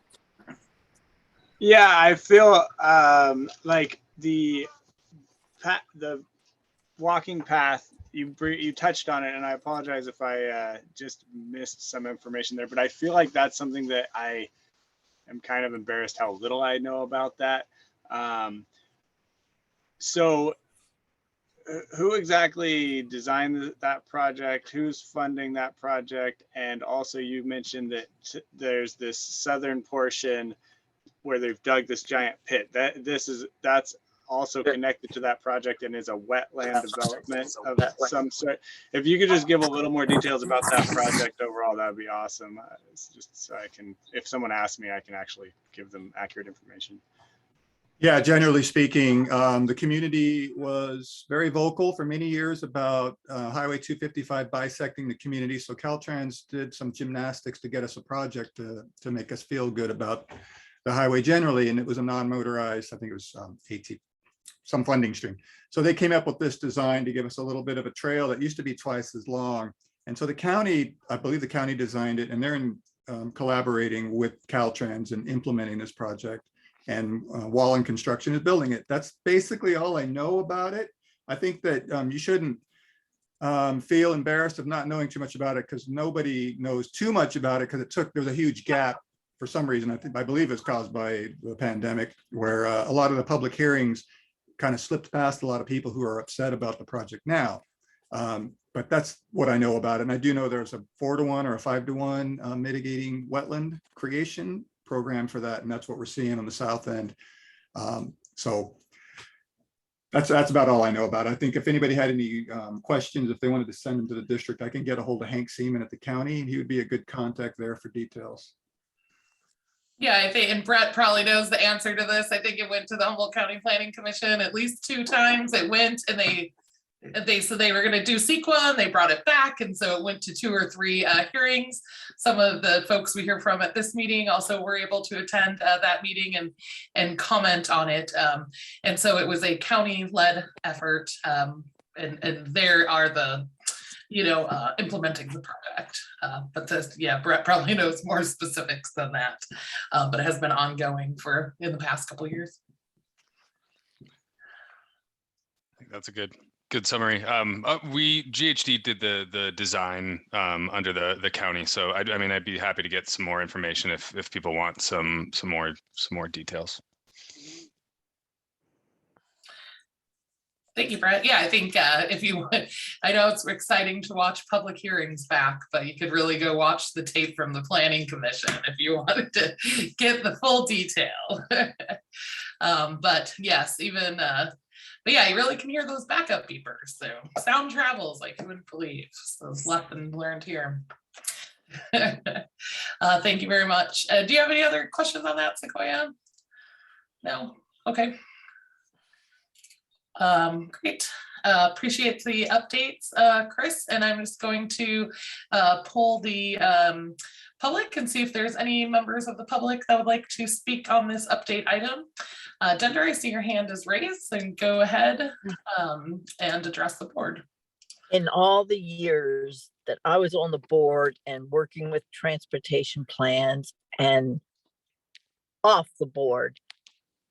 Yeah, I feel like the walking path, you touched on it, and I apologize if I just missed some information there, but I feel like that's something that I am kind of embarrassed how little I know about that. So who exactly designed that project? Who's funding that project? And also you mentioned that there's this southern portion where they've dug this giant pit. That's also connected to that project and is a wetland development of some sort. If you could just give a little more details about that project overall, that would be awesome. It's just so I can, if someone asks me, I can actually give them accurate information. Yeah, generally speaking, the community was very vocal for many years about Highway 255 bisecting the community. So Caltrans did some gymnastics to get us a project to make us feel good about the highway generally. And it was a non-motorized, I think it was some funding stream. So they came up with this design to give us a little bit of a trail that used to be twice as long. And so the county, I believe the county designed it, and they're collaborating with Caltrans and implementing this project. And Wallen Construction is building it. That's basically all I know about it. I think that you shouldn't feel embarrassed of not knowing too much about it, because nobody knows too much about it, because there was a huge gap for some reason. I believe it's caused by the pandemic, where a lot of the public hearings kind of slipped past a lot of people who are upset about the project now. But that's what I know about it. And I do know there's a 4-to-1 or a 5-to-1 mitigating wetland creation program for that, and that's what we're seeing on the south end. So that's about all I know about it. I think if anybody had any questions, if they wanted to send them to the district, I can get a hold of Hank Seaman at the county, and he would be a good contact there for details. Yeah, I think, and Brett probably knows the answer to this. I think it went to the Humboldt County Planning Commission at least 2 times. It went, and they said they were going to do CEQA, and they brought it back, and so it went to 2 or 3 hearings. Some of the folks we hear from at this meeting also were able to attend that meeting and comment on it, and so it was a county-led effort, and there are the implementing the project, but this, yeah, Brett probably knows more specifics than that, but it has been ongoing in the past couple of years. I think that's a good summary. GHD did the design under the county, so I mean I'd be happy to get some more information if people want some more details. Thank you, Brett. Yeah, I think if you would, I know it's exciting to watch public hearings back, but you could really go watch the tape from the Planning Commission if you wanted to get the full detail. But yes, even but yeah, you really can hear those backup beepers. So sound travels like you wouldn't believe. So it's lesson learned here. Thank you very much. Do you have any other questions on that, Sequoia? No? Okay. Great. Appreciate the updates, Chris. And I'm just going to poll the public and see if there's any members of the public that would like to speak on this update item. Dender, I see your hand is raised, so go ahead and address the board. In all the years that I was on the board and working with transportation plans and off the board,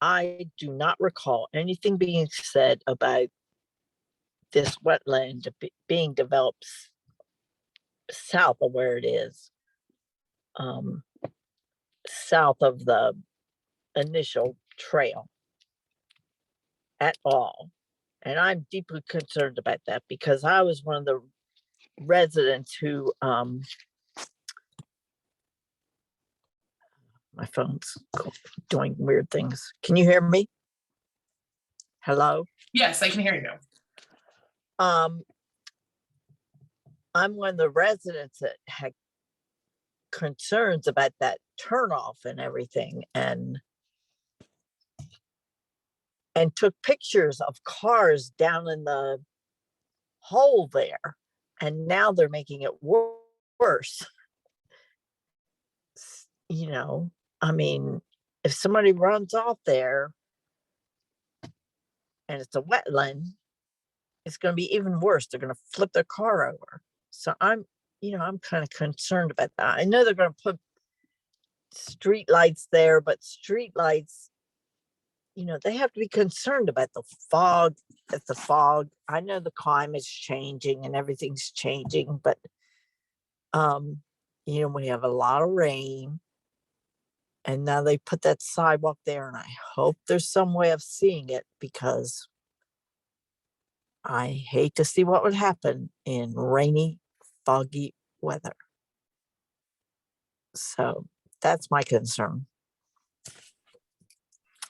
I do not recall anything being said about this wetland being developed south of where it is, south of the initial trail at all. And I'm deeply concerned about that, because I was one of the residents who, my phone's doing weird things. Can you hear me? Hello? Yes, I can hear you. I'm one of the residents that had concerns about that turnoff and everything, and took pictures of cars down in the hole there, and now they're making it worse. You know, I mean, if somebody runs off there and it's a wetland, it's going to be even worse. They're going to flip their car over. So I'm kind of concerned about that. I know they're going to put street lights there, but street lights, you know, they have to be concerned about the fog. I know the climate's changing and everything's changing, but you know, we have a lot of rain. And now they put that sidewalk there, and I hope there's some way of seeing it, because I hate to see what would happen in rainy, foggy weather. So that's my concern.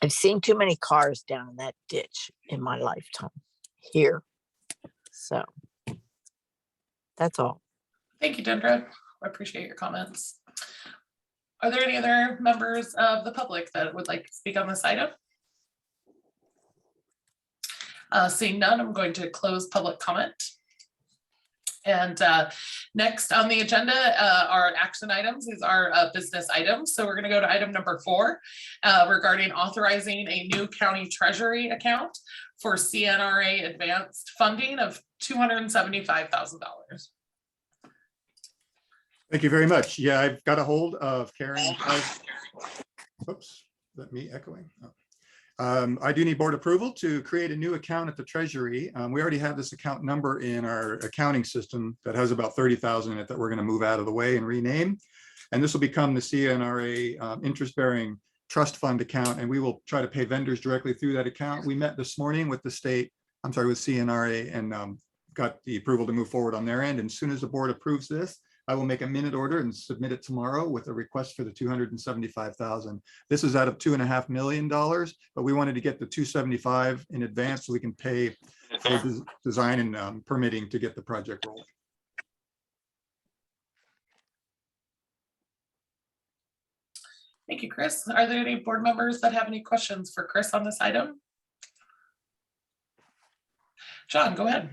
I've seen too many cars down in that ditch in my lifetime here. So that's all. Thank you, Dendra. I appreciate your comments. Are there any other members of the public that would like to speak on this item? Seeing none, I'm going to close public comment. And next on the agenda are action items. These are business items. So we're going to go to item number 4 regarding authorizing a new county treasury account for CNRA advanced funding of $275,000. Thank you very much. Yeah, I've got a hold of Karen. Oops, let me echoing. I do need board approval to create a new account at the Treasury. We already have this account number in our accounting system that has about 30,000 in it that we're going to move out of the way and rename. And this will become the CNRA interest-bearing trust fund account, and we will try to pay vendors directly through that account. We met this morning with the state, with CNRA, and got the approval to move forward on their end. And as soon as the board approves this, I will make a minute order and submit it tomorrow with a request for the 275,000. This is out of $2.5 million, but we wanted to get the 275 in advance so we can pay for design and permitting to get the project rolled. Thank you, Chris. Are there any board members that have any questions for Chris on this item? John, go ahead.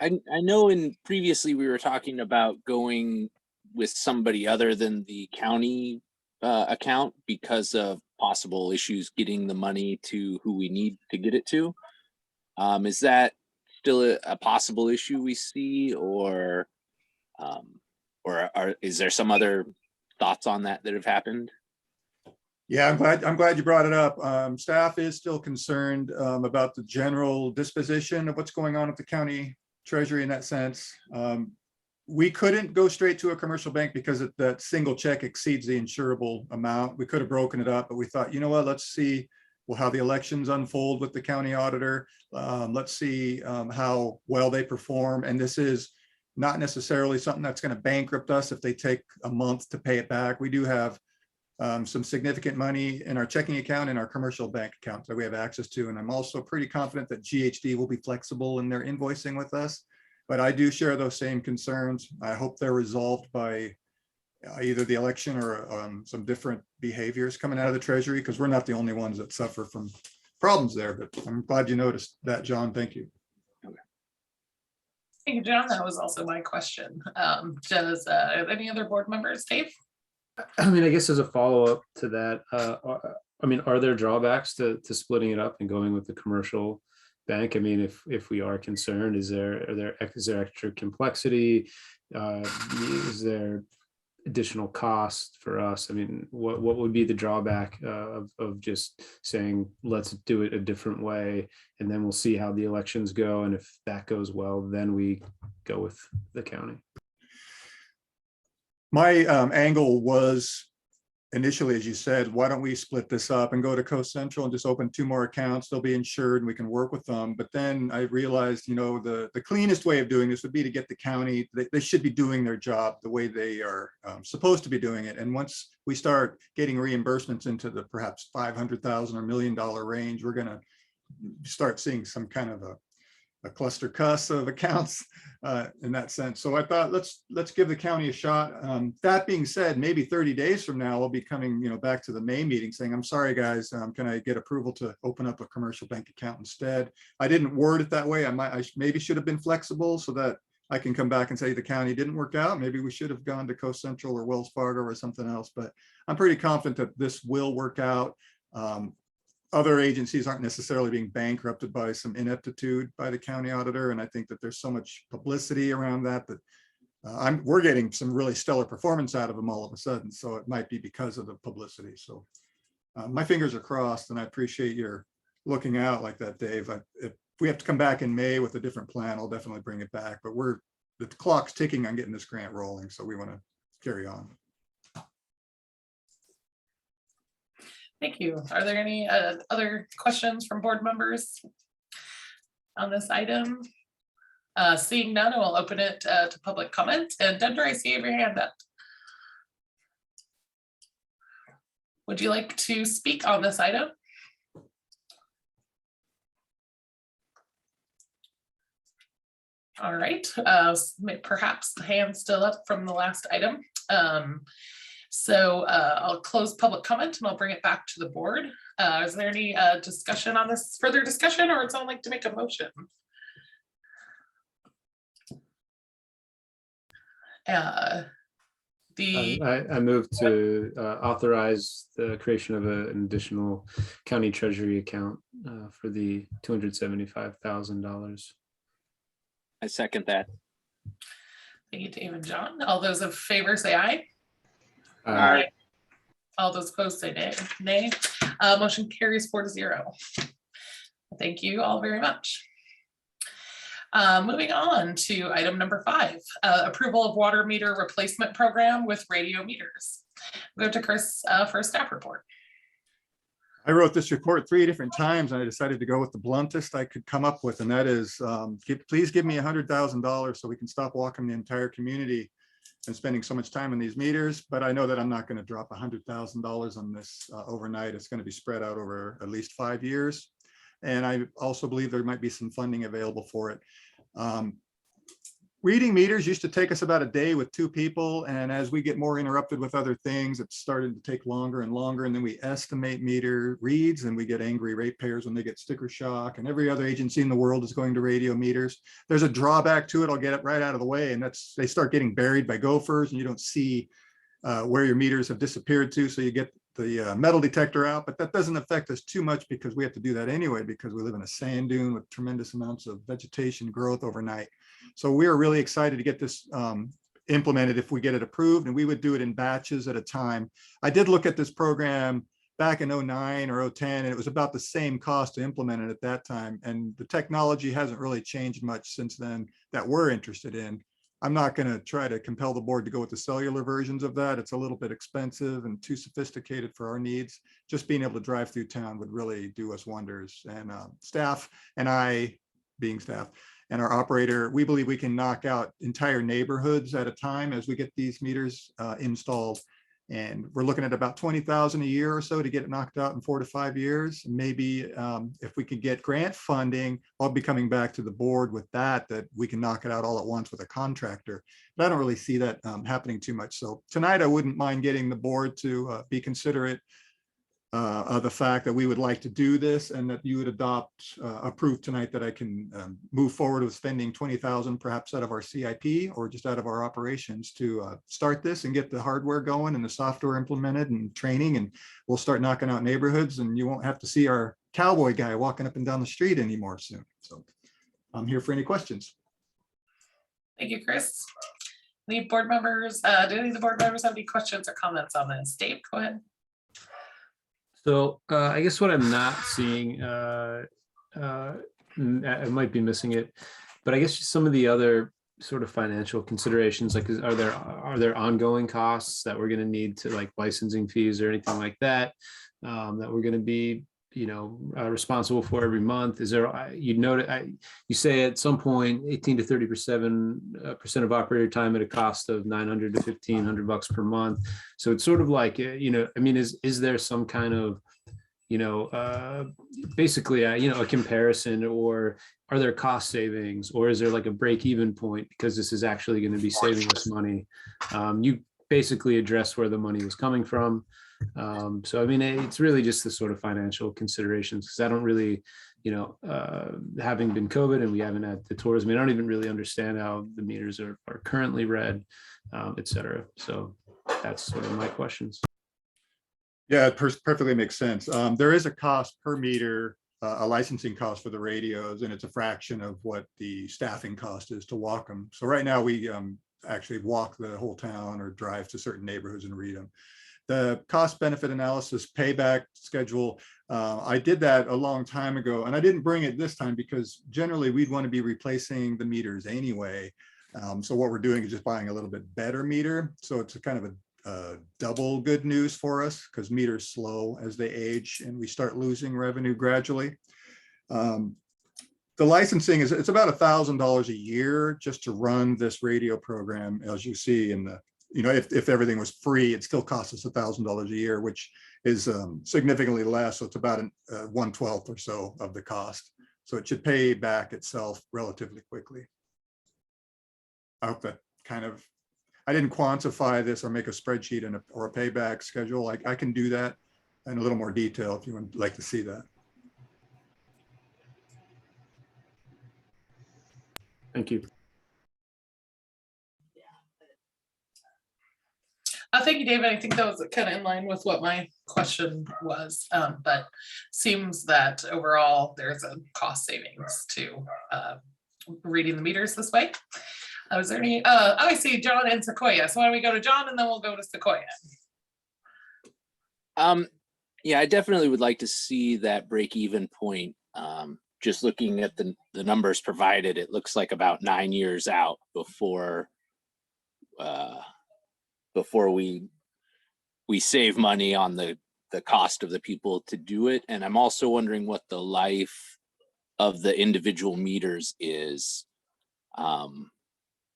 I know previously we were talking about going with somebody other than the county account because of possible issues getting the money to who we need to get it to. Is that still a possible issue we see, or is there some other thoughts on that have happened? Yeah, I'm glad you brought it up. Staff is still concerned about the general disposition of what's going on at the county treasury in that sense. We couldn't go straight to a commercial bank because that single check exceeds the insurable amount. We could have broken it up, but we thought, you know what, let's see how the elections unfold with the county auditor. Let's see how well they perform. And this is not necessarily something that's going to bankrupt us if they take a month to pay it back. We do have some significant money in our checking account and our commercial bank account that we have access to. And I'm also pretty confident that GHD will be flexible in their invoicing with us. But I do share those same concerns. I hope they're resolved by either the election or some different behaviors coming out of the Treasury, because we're not the only ones that suffer from problems there. But I'm glad you noticed that, John. Thank you. Thank you, John. That was also my question. Does any other board members, Dave? I mean, I guess as a follow-up to that, I mean, are there drawbacks to splitting it up and going with the commercial bank? I mean, if we are concerned, is there extra complexity? Is there additional cost for us? I mean, what would be the drawback of just saying, let's do it a different way, and then we'll see how the elections go, and if that goes well, then we go with the county? My angle was initially, as you said, why don't we split this up and go to Coast Central and just open 2 more accounts? They'll be insured and we can work with them. But then I realized, you know, the cleanest way of doing this would be to get the county. They should be doing their job the way they are supposed to be doing it. And once we start getting reimbursements into the perhaps $500,000 or $1 million range, we're going to start seeing some kind of a cluster cuss of accounts in that sense. So I thought, let's give the county a shot. That being said, maybe 30 days from now, I'll be coming, you know, back to the May meeting saying, I'm sorry, guys, can I get approval to open up a commercial bank account instead? I didn't word it that way. I maybe should have been flexible so that I can come back and say the county didn't work out. Maybe we should have gone to Coast Central or Wells Fargo or something else, but I'm pretty confident that this will work out. Other agencies aren't necessarily being bankrupted by some ineptitude by the county auditor. And I think that there's so much publicity around that we're getting some really stellar performance out of them all of a sudden. So it might be because of the publicity. So my fingers are crossed, and I appreciate your looking out like that, Dave. If we have to come back in May with a different plan, I'll definitely bring it back. But the clock's ticking on getting this grant rolling, so we want to carry on. Thank you. Are there any other questions from board members on this item? Seeing none, we'll open it to public comment. And Dundra, I see you have your hand up. Would you like to speak on this item? All right, perhaps the hand's still up from the last item. I'll close public comment and I'll bring it back to the board. Is there any discussion on this, further discussion, or would someone like to make a motion? I move to authorize the creation of an additional county treasury account for the $275,000. I second that. Thank you, Dave and John. All those in favor say aye. Aye. All those opposed say nay. Motion carries 4-0. Thank you all very much. Moving on to item number 5, approval of water meter replacement program with radio meters. Go to Chris for a staff report. I wrote this report 3 different times, and I decided to go with the bluntest I could come up with, and that is, please give me $100,000 so we can stop walking the entire community and spending so much time on these meters. But I know that I'm not going to drop $100,000 on this overnight. It's going to be spread out over at least 5 years. And I also believe there might be some funding available for it. Reading meters used to take us about a day with 2 people. And as we get more interrupted with other things, it's started to take longer and longer. And then we estimate meter reads, and we get angry ratepayers when they get sticker shock, and every other agency in the world is going to radio meters. There's a drawback to it. I'll get it right out of the way. And that's, they start getting buried by gophers, and you don't see where your meters have disappeared to. So you get the metal detector out, but that doesn't affect us too much because we have to do that anyway, because we live in a sand dune with tremendous amounts of vegetation growth overnight. So we are really excited to get this implemented if we get it approved, and we would do it in batches at a time. I did look at this program back in 09 or 010, and it was about the same cost to implement it at that time. And the technology hasn't really changed much since then that we're interested in. I'm not going to try to compel the board to go with the cellular versions of that. It's a little bit expensive and too sophisticated for our needs. Just being able to drive through town would really do us wonders. And staff and I, being staff, and our operator, we believe we can knock out entire neighborhoods at a time as we get these meters installed. And we're looking at about 20,000 a year or so to get it knocked out in 4 to 5 years. Maybe if we could get grant funding, I'll be coming back to the board with that we can knock it out all at once with a contractor. But I don't really see that happening too much. So tonight, I wouldn't mind getting the board to be considerate of the fact that we would like to do this, and that you would approve tonight that I can move forward with spending 20,000 perhaps out of our CIP or just out of our operations to start this and get the hardware going and the software implemented and training, and we'll start knocking out neighborhoods, and you won't have to see our cowboy guy walking up and down the street anymore soon. So I'm here for any questions. Thank you, Chris. Any board members, do any of the board members have any questions or comments on this? Dave, go ahead. So I guess what I'm not seeing, I might be missing it, but I guess just some of the other sort of financial considerations, like are there ongoing costs that we're going to need to, like licensing fees or anything like that, that we're going to be, responsible for every month? Is there, you say at some point 18 to 30% of operator time at a cost of $900 to $1,500 per month. So it's sort of like, is there some kind of, basically, a comparison, or are there cost savings, or is there like a break-even point because this is actually going to be saving us money? You basically address where the money was coming from. So, it's really just the sort of financial considerations, because I don't really, having been COVID and we haven't had the tourism, I don't even really understand how the meters are currently read, et cetera. So that's sort of my questions. Yeah, it perfectly makes sense. There is a cost per meter, a licensing cost for the radios, and it's a fraction of what the staffing cost is to walk them. So right now we actually walk the whole town or drive to certain neighborhoods and read them. The cost benefit analysis payback schedule, I did that a long time ago, and I didn't bring it this time because generally we'd want to be replacing the meters anyway. So what we're doing is just buying a little bit better meter. So it's a kind of a double good news for us because meters slow as they age and we start losing revenue gradually. The licensing is, it's about $1,000 a year just to run this radio program. As you see in the, you know, if everything was free, it still costs us $1,000 a year, which is significantly less. So it's about 1/12 or so of the cost. So it should pay back itself relatively quickly. I hope that kind of, I didn't quantify this or make a spreadsheet and or a payback schedule. I can do that in a little more detail if you would like to see that. Thank you. Thank you, David. I think that was kind of in line with what my question was, but seems that overall there's a cost savings to reading the meters this way. Was there any, oh, I see John and Sequoia. So why don't we go to John and then we'll go to Sequoia. Yeah, I definitely would like to see that break even point. Just looking at the numbers provided, it looks like about 9 years out before we save money on the cost of the people to do it. And I'm also wondering what the life of the individual meters is.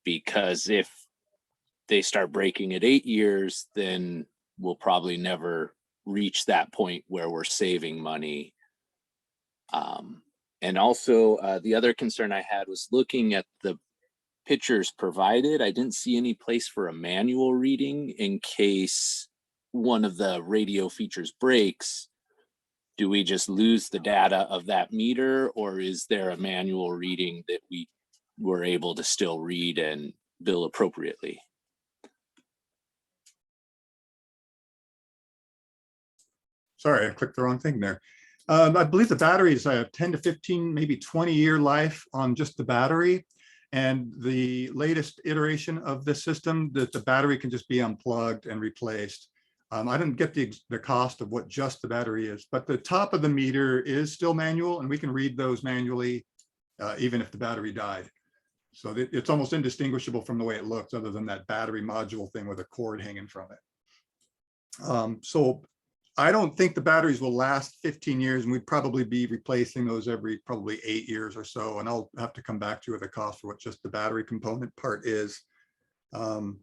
Because if they start breaking at 8 years, then we'll probably never reach that point where we're saving money. And also the other concern I had was looking at the pictures provided. I didn't see any place for a manual reading in case one of the radio features breaks. Do we just lose the data of that meter, or is there a manual reading that we were able to still read and bill appropriately? Sorry, I clicked the wrong thing there. I believe the batteries have 10 to 15, maybe 20-year life on just the battery. And the latest iteration of this system, that the battery can just be unplugged and replaced. I didn't get the cost of what just the battery is, but the top of the meter is still manual, and we can read those manually, even if the battery died. So it's almost indistinguishable from the way it looks, other than that battery module thing with a cord hanging from it. So I don't think the batteries will last 15 years, and we'd probably be replacing those every probably 8 years or so. And I'll have to come back to you with a cost for what just the battery component part is. And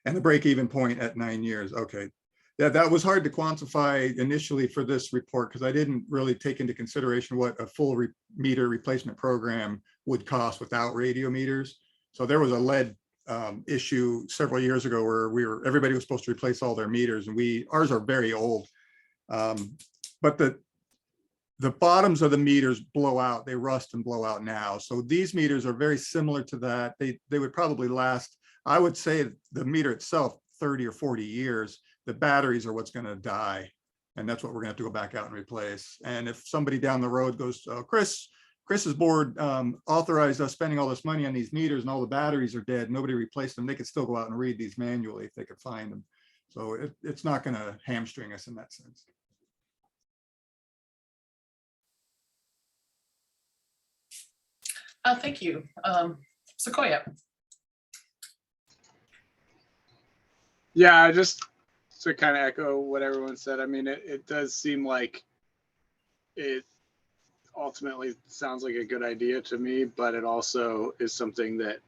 the break-even point at 9 years. Okay. Yeah, that was hard to quantify initially for this report because I didn't really take into consideration what a full meter replacement program would cost without radio meters. So there was a lead issue several years ago where everybody was supposed to replace all their meters, and ours are very old. But the bottoms of the meters blow out, they rust and blow out now. So these meters are very similar to that. They would probably last, I would say the meter itself, 30 or 40 years. The batteries are what's going to die. And that's what we're going to have to go back out and replace. And if somebody down the road goes, Chris's board authorized us spending all this money on these meters and all the batteries are dead, nobody replaced them, they could still go out and read these manually if they could find them. So it's not going to hamstring us in that sense. Thank you. Sequoia. Yeah, just to kind of echo what everyone said. I mean, it does seem like it ultimately sounds like a good idea to me, but it also is something that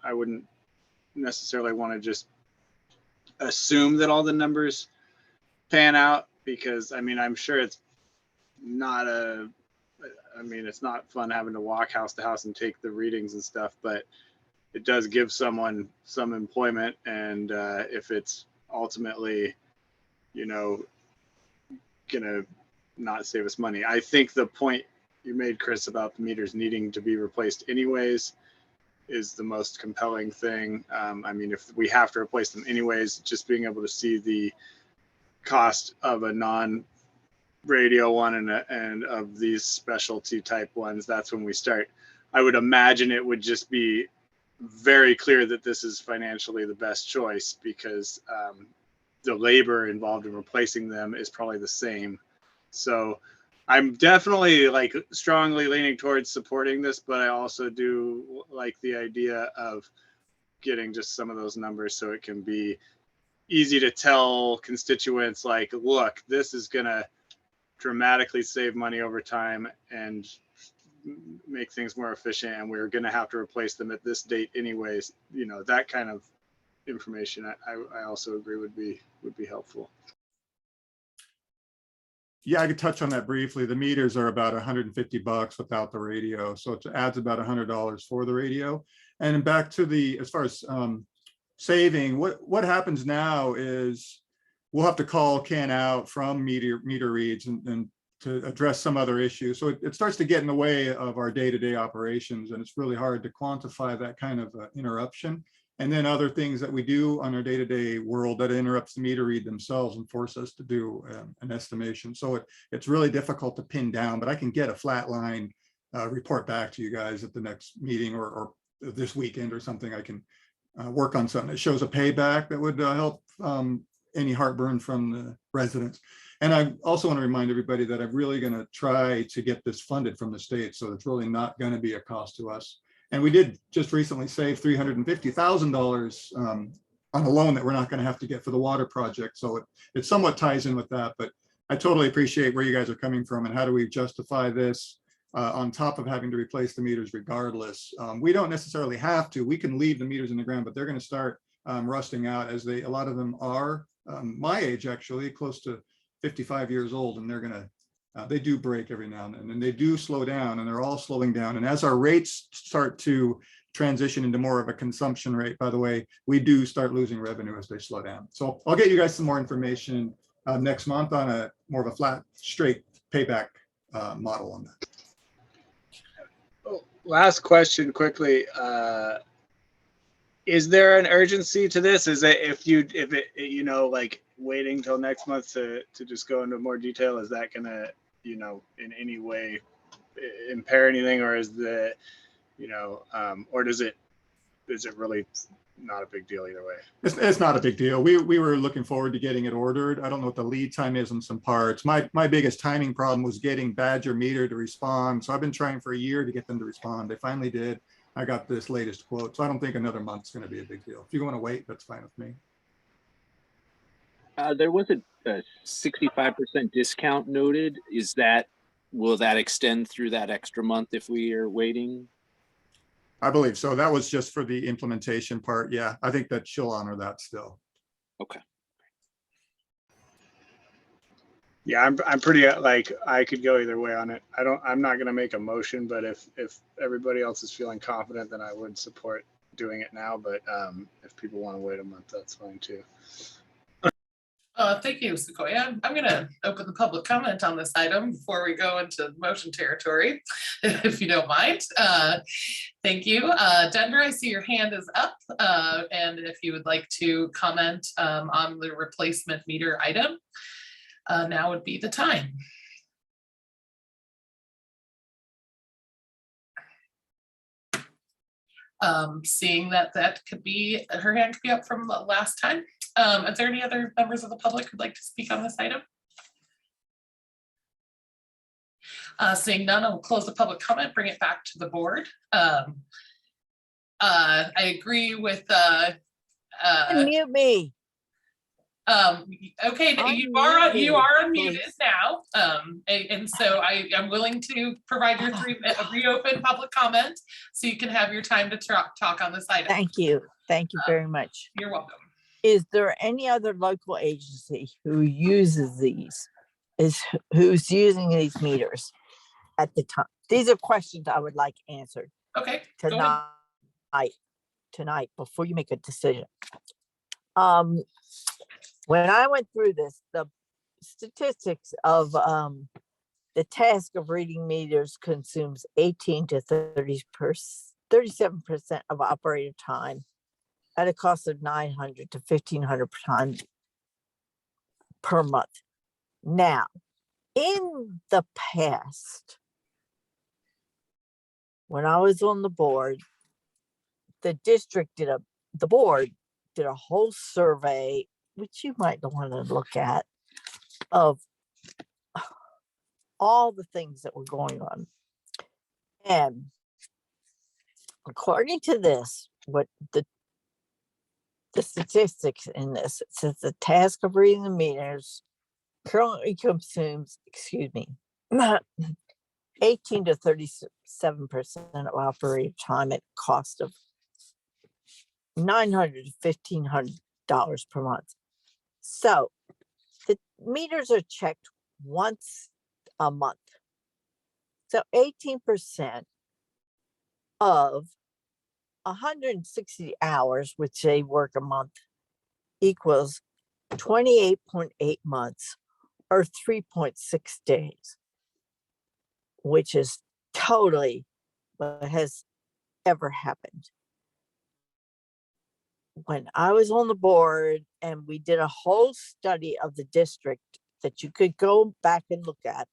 I wouldn't necessarily want to just assume that all the numbers pan out, because I mean, I'm sure it's not it's not fun having to walk house to house and take the readings and stuff, but it does give someone some employment. And if it's ultimately, gonna not save us money. I think the point you made, Chris, about the meters needing to be replaced anyways is the most compelling thing. I mean, if we have to replace them anyways, just being able to see the cost of a non-radio one and of these specialty type ones, that's when we start. I would imagine it would just be very clear that this is financially the best choice because the labor involved in replacing them is probably the same. So I'm definitely like strongly leaning towards supporting this, but I also do like the idea of getting just some of those numbers so it can be easy to tell constituents like, look, this is gonna dramatically save money over time and make things more efficient, and we're gonna have to replace them at this date anyways. You know, that kind of information I also agree would be helpful. Yeah, I could touch on that briefly. The meters are about $150 without the radio, so it adds about $100 for the radio. And back to the, as far as saving, what happens now is we'll have to call Ken out from meter reads and to address some other issue. So it starts to get in the way of our day-to-day operations, and it's really hard to quantify that kind of interruption. And then other things that we do on our day-to-day world that interrupts the meter read themselves and force us to do an estimation. So it's really difficult to pin down, but I can get a flat line report back to you guys at the next meeting or this weekend or something. I can work on something that shows a payback that would help any heartburn from the residents. And I also want to remind everybody that I'm really going to try to get this funded from the state. So it's really not going to be a cost to us. And we did just recently save $350,000 on a loan that we're not going to have to get for the water project. So it somewhat ties in with that, but I totally appreciate where you guys are coming from and how do we justify this on top of having to replace the meters regardless. We don't necessarily have to. We can leave the meters in the ground, but they're going to start rusting out as a lot of them are my age, actually, close to 55 years old, and they're going to they do break every now and then, and they do slow down, and they're all slowing down. And as our rates start to transition into more of a consumption rate, by the way, we do start losing revenue as they slow down. So I'll get you guys some more information next month on a more of a flat, straight payback model on that. Oh, last question quickly. Is there an urgency to this? Is it if it you know, like waiting till next month to just go into more detail, is that gonna, you know, in any way impair anything, or is the, you know, or is it really not a big deal either way? It's not a big deal. We were looking forward to getting it ordered. I don't know what the lead time is on some parts. My biggest timing problem was getting Badger Meter to respond. So I've been trying for a year to get them to respond. They finally did. I got this latest quote. So I don't think another month's going to be a big deal. If you want to wait, that's fine with me. There was a 65% discount noted. Will that extend through that extra month if we are waiting? I believe so. That was just for the implementation part. Yeah, I think that she'll honor that still. Okay. Yeah, I'm pretty like I could go either way on it. I'm not going to make a motion, but if everybody else is feeling confident, then I would support doing it now. But if people want to wait a month, that's fine too. Thank you, Sequoia. I'm going to open the public comment on this item before we go into motion territory, if you don't mind. Thank you. Denver, I see your hand is up. And if you would like to comment on the replacement meter item, now would be the time. Seeing that could be, her hand could be up from the last time. Is there any other members of the public who'd like to speak on this item? Seeing none, I'll close the public comment, bring it back to the board. I agree with Unmute me. okay, you are unmuted now. And so I'm willing to provide your reopen public comment so you can have your time to talk on this item. Thank you. Thank you very much. You're welcome. Is there any other local agency who uses these, who's using these meters at the time? These are questions I would like answered. Okay. Tonight before you make a decision. When I went through this, the statistics of the task of reading meters consumes 18 to 37% of operator time at a cost of $900 to $1,500 per month. Now, in the past, when I was on the board, the district the board did a whole survey, which you might want to look at, of all the things that were going on. And according to this, what the statistics in this, it says the task of reading the meters currently consumes, 18 to 37% of operating time at cost of $900 to $1,500 per month. So the meters are checked once a month. So 18% of 160 hours, which they work a month, equals 28.8 months or 3.6 days, which is totally what has ever happened. When I was on the board and we did a whole study of the district that you could go back and look at,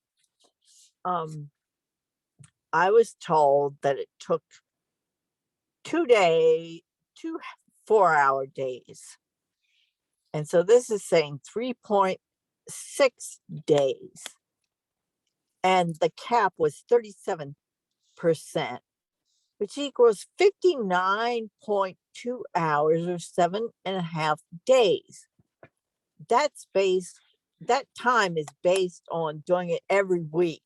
I was told that it took 2 4-hour days. And so this is saying 3.6 days. And the cap was 37%, which equals 59.2 hours or 7.5 days. That time is based on doing it every week,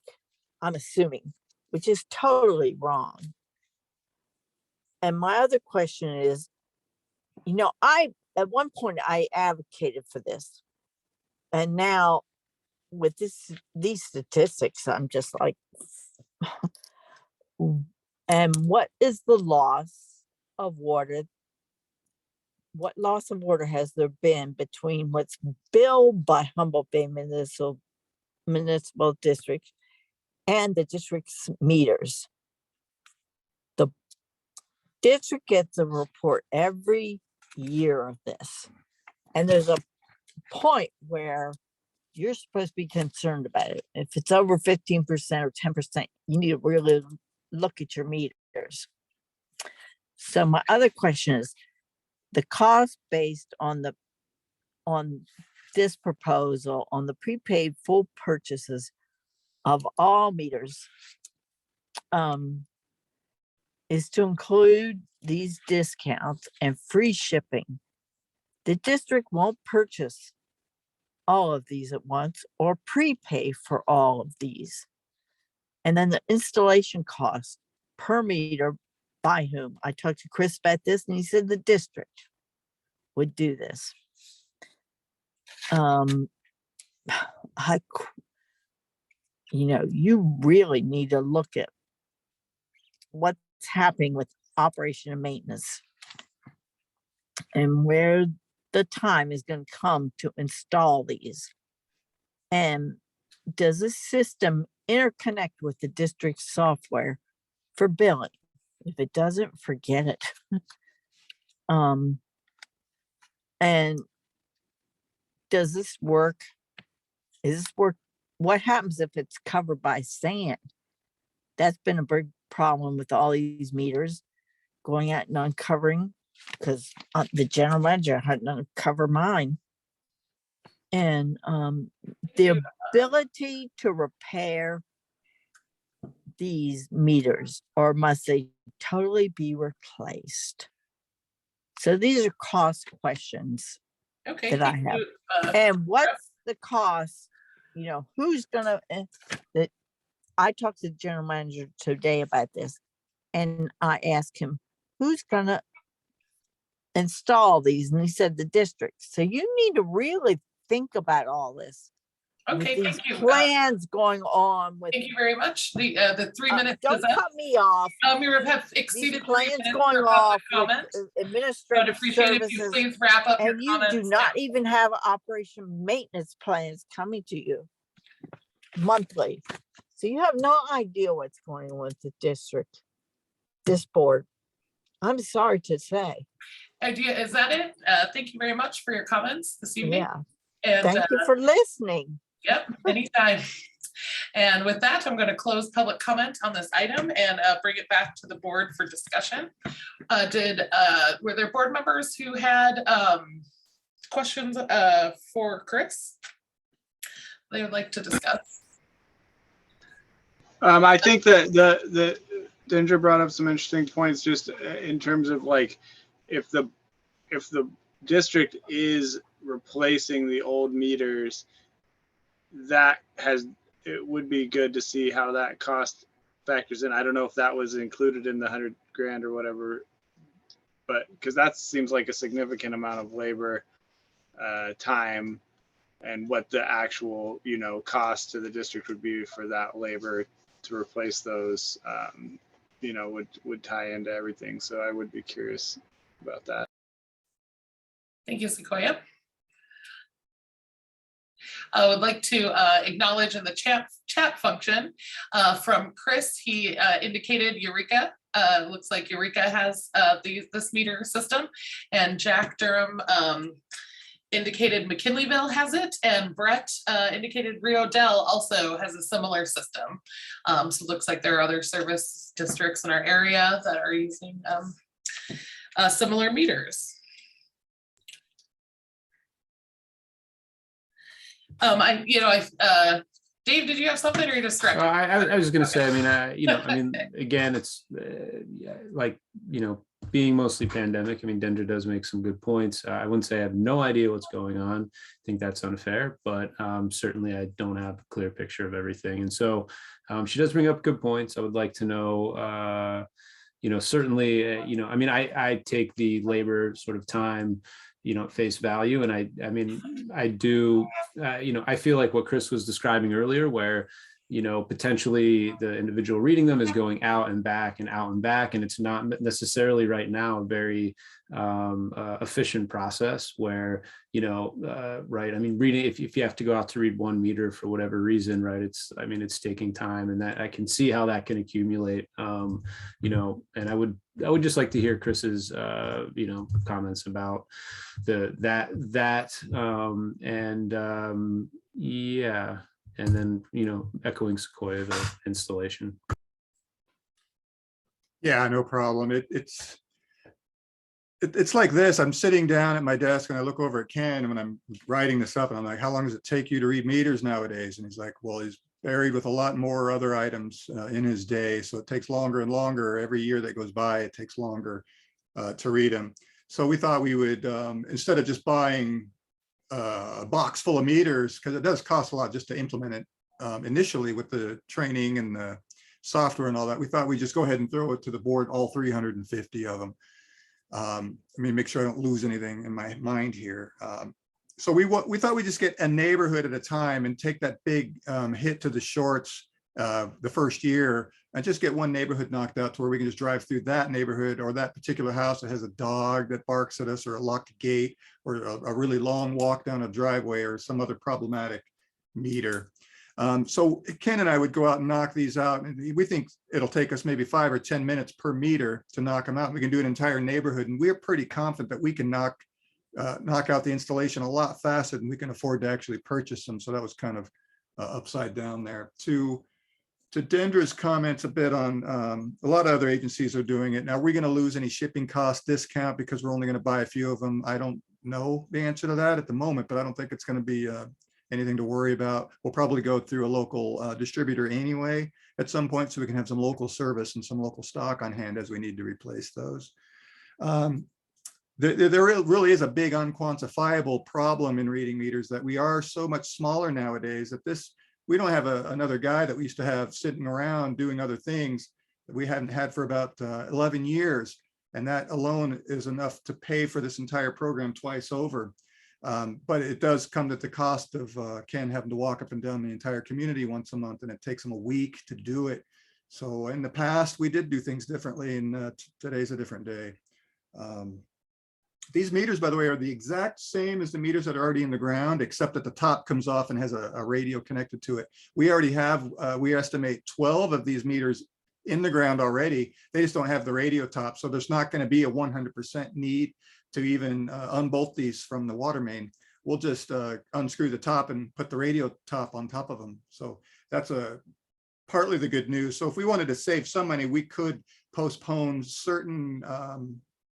I'm assuming, which is totally wrong. And my other question is, at one point I advocated for this. And now with these statistics, I'm just like, and what is the loss of water? What loss of water has there been between what's billed by Humboldt Bay Municipal District and the district's meters? The district gets a report every year of this. And there's a point where you're supposed to be concerned about it. If it's over 15% or 10%, you need to really look at your meters. So my other question is, the cost based on this proposal on the prepaid full purchases of all meters is to include these discounts and free shipping. The district won't purchase all of these at once or prepay for all of these. And then the installation cost per meter by whom? I talked to Chris about this and he said the district would do this. You really need to look at what's happening with operation and maintenance and where the time is going to come to install these. And does this system interconnect with the district software for billing? If it doesn't, forget it. And does this work? What happens if it's covered by sand? That's been a big problem with all these meters going out and uncovering, because the general manager had to uncover mine. And the ability to repair these meters, or must they totally be replaced? So these are cost questions that I have. And what's the cost? Who's gonna, I talked to the general manager today about this, and I asked him, who's gonna install these? And he said the district. So you need to really think about all this. Okay, with these thank you. plans going on with. Thank you very much. The 3 minutes Don't is up. cut me off. We have These exceeded 3 plans minutes going for off public with comment. So I'd administrative appreciate if you services, please wrap up your and you comments. do not even have operation maintenance plans coming to you monthly. So you have no idea what's going on with the district, this board. I'm sorry to say. Is that it? Thank you very much for your comments this evening. Yeah. And Thank you for listening. Yep, anytime. And with that, I'm going to close public comment on this item and bring it back to the board for discussion. Were there board members who had questions for Chris they would like to discuss? I think that the Ginger brought up some interesting points just in terms of like if the district is replacing the old meters, it would be good to see how that cost factors in. I don't know if that was included in the 100 grand or whatever, but because that seems like a significant amount of labor, time, and what the actual, cost to the district would be for that labor to replace those, would tie into everything. So I would be curious about that. Thank you, Sequoia. I would like to acknowledge in the chat function from Chris. He indicated Eureka. Looks like Eureka has this meter system, and Jack Durham indicated McKinleyville has it, and Brett indicated Rio Dell also has a similar system. So it looks like there are other service districts in our area that are using similar meters. Dave, did you have something, or you distracted? I was going to say, again, it's being mostly pandemic. Dendra does make some good points. I wouldn't say I have no idea what's going on. I think that's unfair, but certainly I don't have a clear picture of everything. And so she does bring up good points. I would like to know, certainly, I take the labor sort of time, at face value. And I do, I feel like what Chris was describing earlier, where, potentially the individual reading them is going out and back, and it's not necessarily right now a very efficient process where, right. Reading, if you have to go out to read 1 meter for whatever reason, right, it's taking time, and that I can see how that can accumulate, and I would just like to hear Chris's, comments about yeah. And then, echoing Sequoia, the installation. Yeah, no problem. It's like this. I'm sitting down at my desk and I look over at Ken when I'm writing this up, and I'm like, how long does it take you to read meters nowadays? And he's like, well, he's buried with a lot more other items in his day. So it takes longer and longer. Every year that goes by, it takes longer to read them. So we thought we would, instead of just buying a box full of meters, because it does cost a lot just to implement it initially with the training and the software and all that, we thought we'd just go ahead and throw it to the board, all 350 of them. Make sure I don't lose anything in my mind here. So we thought we'd just get a neighborhood at a time and take that big hit to the shorts the first year, and just get one neighborhood knocked out to where we can just drive through that neighborhood or that particular house that has a dog that barks at us, or a locked gate, or a really long walk down a driveway, or some other problematic meter. So Ken and I would go out and knock these out, and we think it'll take us maybe 5 or 10 minutes per meter to knock them out. We can do an entire neighborhood, and we're pretty confident that we can knock out the installation a lot faster than we can afford to actually purchase them. So that was kind of upside down there. To Dendra's comments a bit on a lot of other agencies are doing it. Now, are we going to lose any shipping cost discount because we're only going to buy a few of them? I don't know the answer to that at the moment, but I don't think it's going to be anything to worry about. We'll probably go through a local distributor anyway at some point, so we can have some local service and some local stock on hand as we need to replace those. There really is a big unquantifiable problem in reading meters, that we are so much smaller nowadays that we don't have another guy that we used to have sitting around doing other things that we hadn't had for about 11 years. And that alone is enough to pay for this entire program twice over. But it does come at the cost of Ken having to walk up and down the entire community once a month, and it takes him a week to do it. So in the past, we did do things differently, and today's a different day. These meters, by the way, are the exact same as the meters that are already in the ground, except that the top comes off and has a radio connected to it. We already have, we estimate 12 of these meters in the ground already. They just don't have the radio top. So there's not going to be a 100% need to even unbolt these from the water main. we'll just unscrew the top and put the radio top on top of them. So that's partly the good news. So if we wanted to save some money, we could postpone certain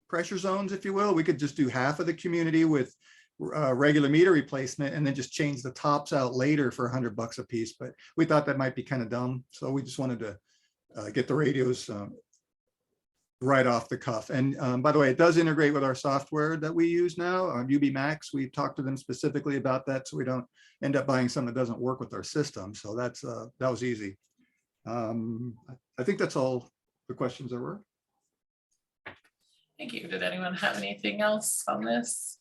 pressure zones, if you will. We could just do half of the community with regular meter replacement and then just change the tops out later for $100 a piece. But we thought that might be kind of dumb. So we just wanted to get the radios right off the cuff. And by the way, it does integrate with our software that we use now, UB Max. We've talked to them specifically about that, so we don't end up buying something that doesn't work with our system. So that's that was easy. I think that's all the questions there were. Thank you. Did anyone have anything else on this?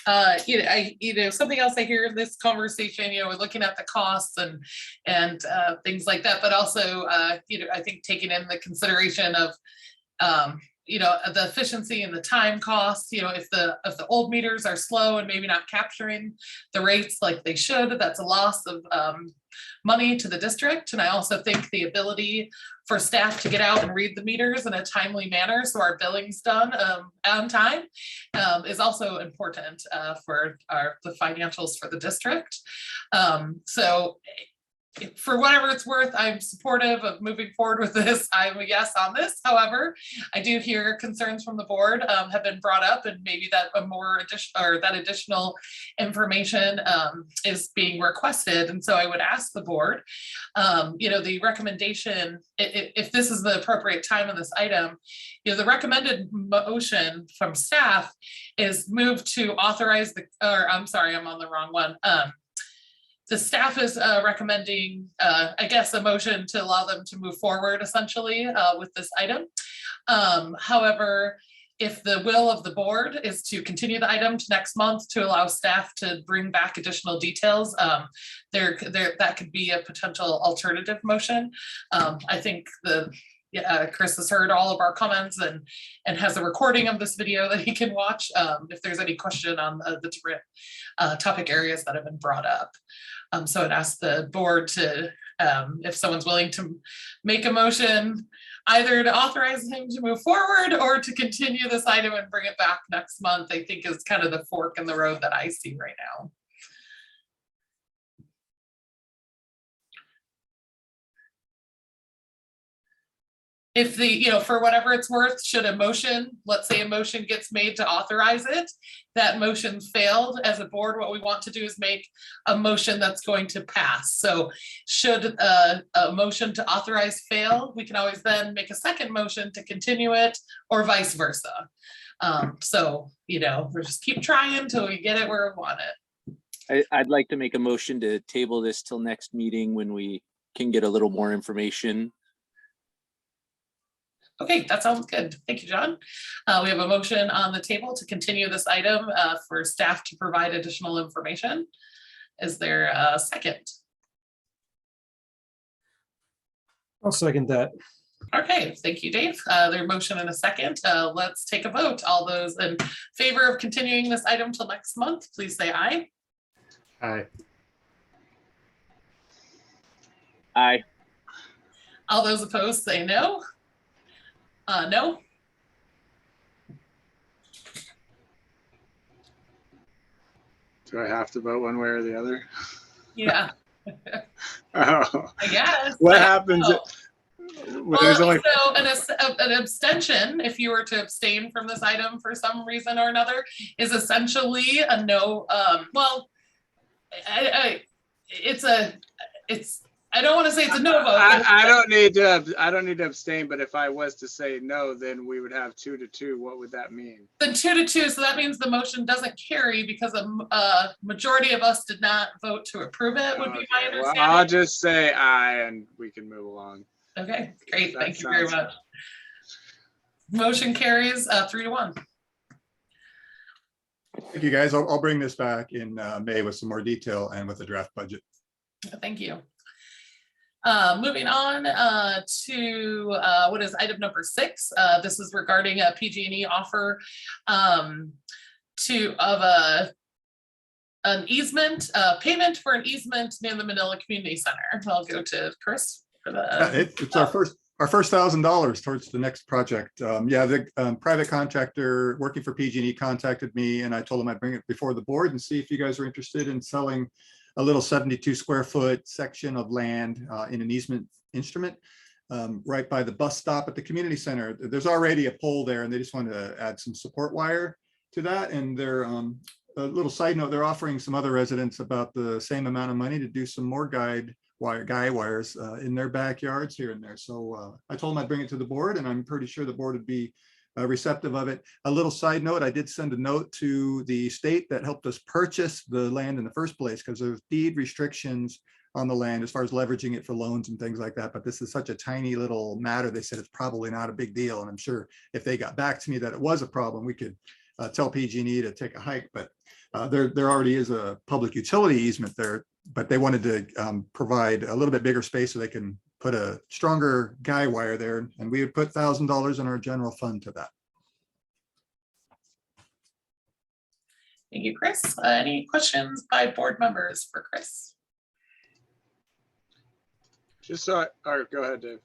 Something else I hear in this conversation, we're looking at the costs and things like that, but also, I think taking in the consideration of, the efficiency and the time costs, if the old meters are slow and maybe not capturing the rates like they should, that's a loss of money to the district. And I also think the ability for staff to get out and read the meters in a timely manner so our billing's done on time is also important for the financials for the district. So for whatever it's worth, I'm supportive of moving forward with this. I'm a yes on this. However, I do hear concerns from the board have been brought up, and maybe that additional information is being requested. And so I would ask the board, the recommendation, if this is the appropriate time on this item, the recommended motion from staff is move to authorize I'm sorry, I'm on the wrong one. The staff is recommending, I guess, a motion to allow them to move forward essentially with this item. However, if the will of the board is to continue the item to next month to allow staff to bring back additional details, that could be a potential alternative motion. I think Chris has heard all of our comments and has a recording of this video that he can watch if there's any question on the different topic areas that have been brought up. So I'd ask the board to, if someone's willing to make a motion, either to authorize him to move forward or to continue this item and bring it back next month, I think is kind of the fork in the road that I see right now. If for whatever it's worth, should a motion, let's say a motion gets made to authorize it, that motion failed as a board, what we want to do is make a motion that's going to pass. So should a motion to authorize fail, we can always then make a second motion to continue it or vice versa. So, we'll just keep trying until we get it where we want it. I'd like to make a motion to table this till next meeting when we can get a little more information. Okay, that sounds good. Thank you, John. We have a motion on the table to continue this item for staff to provide additional information. Is there a second? I'll second that. Okay, thank you, Dave. Their motion and a second. Let's take a vote. All those in favor of continuing this item till next month, please say aye. Aye. Aye. All those opposed say no. No. Do I have to vote one way or the other? Yeah. Oh. I guess. What I don't happens? know. When there's only So an abstention, if you were to abstain from this item for some reason or another, is essentially a no. Well, I don't want to say it's a no vote. I don't need to abstain, but if I was to say no, then we would have 2-2. What would that mean? Then 2-2, so that means the motion doesn't carry because a majority of us did not vote to approve it, would be my understanding. Well, I'll just say aye and we can move along. Okay, great, That thank you very much. Motion carries 3-1. Thank you, guys. I'll bring this back in May with some more detail and with the draft budget. Thank you. Moving on to what is item number 6. This is regarding a PG&E offer an easement, payment for an easement near the Manila Community Center. I'll go to Chris for the. It's our our first $1,000 towards the next project. Yeah, the private contractor working for PG&E contacted me, and I told him I'd bring it before the board and see if you guys are interested in selling a little 72 square foot section of land in an easement instrument right by the bus stop at the community center. There's already a pole there, and they just want to add some support wire to that. And they're a little side note, they're offering some other residents about the same amount of money to do some more guy wires in their backyards here and there. So I told them I'd bring it to the board, and I'm pretty sure the board would be receptive of it. A little side note, I did send a note to the state that helped us purchase the land in the first place, because there's deed restrictions on the land as far as leveraging it for loans and things like that. But this is such a tiny little matter. They said it's probably not a big deal. And I'm sure if they got back to me that it was a problem, we could tell PG&E to take a hike. But there already is a public utility easement there, but they wanted to provide a little bit bigger space so they can put a stronger guy wire there. And we would put $1,000 in our general fund to that. Thank you, Chris. Any questions by board members for Chris? Just so, or go ahead, Dave.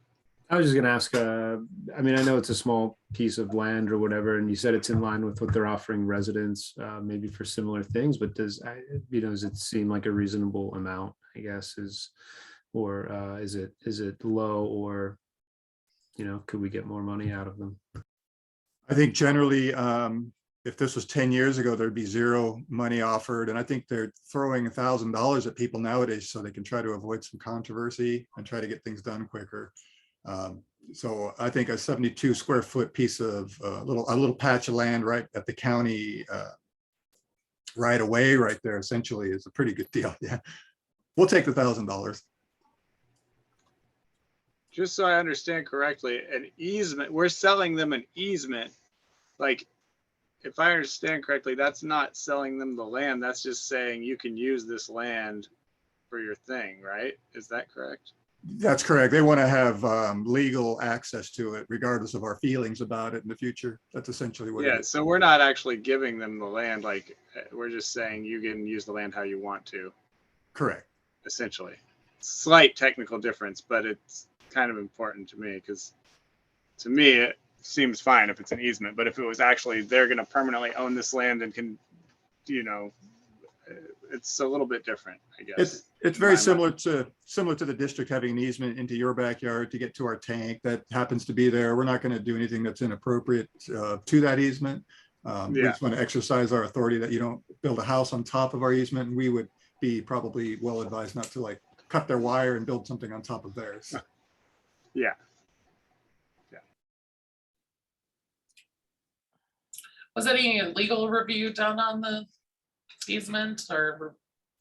I was just gonna ask, I mean, I know it's a small piece of land or whatever, and you said it's in line with what they're offering residents, maybe for similar things, but does it seem like a reasonable amount, I guess, is it low, or, could we get more money out of them? I think generally, if this was 10 years ago, there'd be zero money offered. And I think they're throwing $1,000 at people nowadays so they can try to avoid some controversy and try to get things done quicker. So I think a 72 square foot piece of a little patch of land right at the county right away right there essentially is a pretty good deal. Yeah, we'll take the $1,000. Just so I understand correctly, an easement, we're selling them an easement. Like, if I understand correctly, that's not selling them the land. That's just saying you can use this land for your thing, right? Is that correct? That's correct. They want to have legal access to it, regardless of our feelings about it in the future. That's essentially what it is. So we're not actually giving them the land. Like, we're just saying you can use the land how you want to. Correct. Essentially. Slight technical difference, but it's kind of important to me, because to me, it seems fine if it's an easement, but if it was actually they're going to permanently own this land and can, it's a little bit different, I guess. It's very similar to the district having an easement into your backyard to get to our tank that happens to be there. We're not going to do anything that's inappropriate to that easement. We just want to exercise our authority that you don't build a house on top of our easement. And we would be probably well advised not to like cut their wire and build something on top of theirs. Yeah. Was any legal review done on the easement or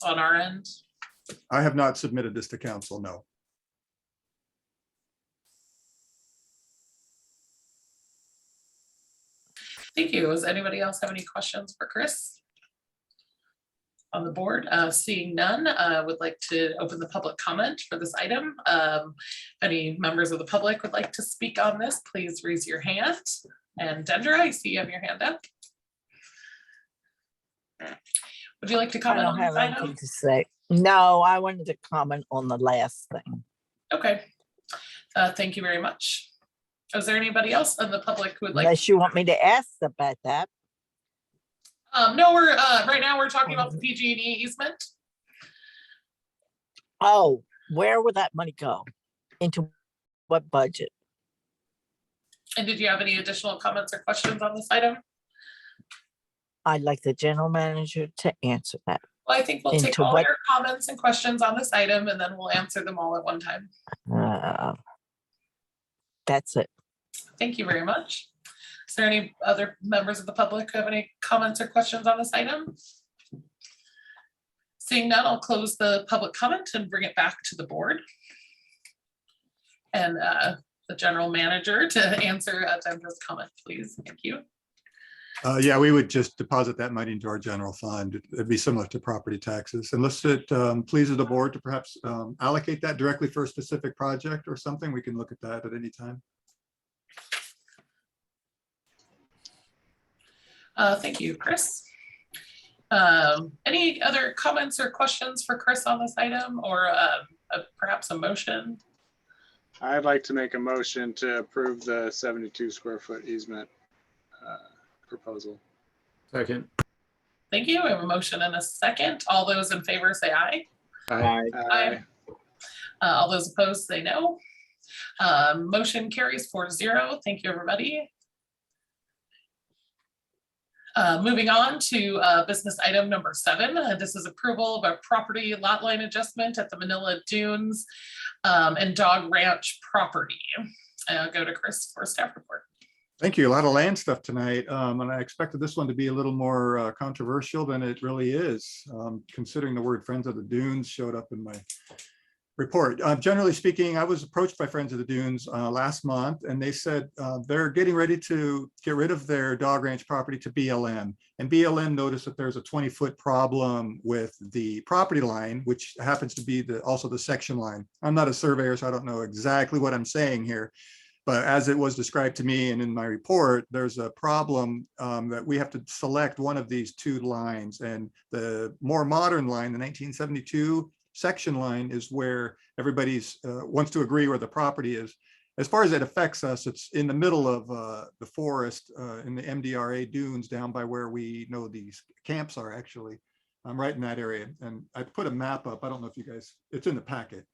on our end? I have not submitted this to council, no. Thank you. Does anybody else have any questions for Chris on the board? Seeing none, would like to open the public comment for this item. Any members of the public would like to speak on this, please raise your hand. And Dendra, I see you have your hand up. Would you like to I comment don't on have this item? anything to say. No, I wanted to comment on the last thing. Okay. Thank you very much. Is there anybody else in the public who would like? Unless you want me to ask about that. No, we're right now we're talking about the PG&E easement. Oh, where would that money go? Into what budget? And did you have any additional comments or questions on this item? I'd like the general manager to answer that. Well, I think we'll take Into all what- your comments and questions on this item and then we'll answer them all at one time. That's it. Thank you very much. Is there any other members of the public who have any comments or questions on this item? Seeing none, I'll close the public comment and bring it back to the board. And the general manager to answer Dendra's comment, please. Thank you. Yeah, we would just deposit that money into our general fund. It'd be similar to property taxes, unless it pleases the board to perhaps allocate that directly for a specific project or something. We can look at that at any time. Thank you, Chris. Any other comments or questions for Chris on this item, or perhaps a motion? I'd like to make a motion to approve the 72 square foot easement proposal. Second. Thank you. We have a motion and a second. All those in favor say aye. Aye. Aye. All those opposed say no. Motion carries 4-0. Thank you, everybody. Moving on to business item number 7. This is approval of a property lot line adjustment at the Manila Dunes and Dog Ranch property. I'll go to Chris for staff report. Thank you. A lot of land stuff tonight. And I expected this one to be a little more controversial than it really is, considering the word Friends of the Dunes showed up in my report. Generally speaking, I was approached by Friends of the Dunes last month, and they said they're getting ready to get rid of their dog ranch property to BLM. And BLM noticed that there's a 20-foot problem with the property line, which happens to be also the section line. I'm not a surveyor, so I don't know exactly what I'm saying here. But as it was described to me and in my report, there's a problem that we have to select one of these two lines. And the more modern line, the 1972 section line, is where everybody's wants to agree where the property is. As far as it affects us, it's in the middle of the forest in the MDRA dunes down by where we know these camps are actually. I'm right in that area. And I put a map up. I don't know if you guys, it's in the packet.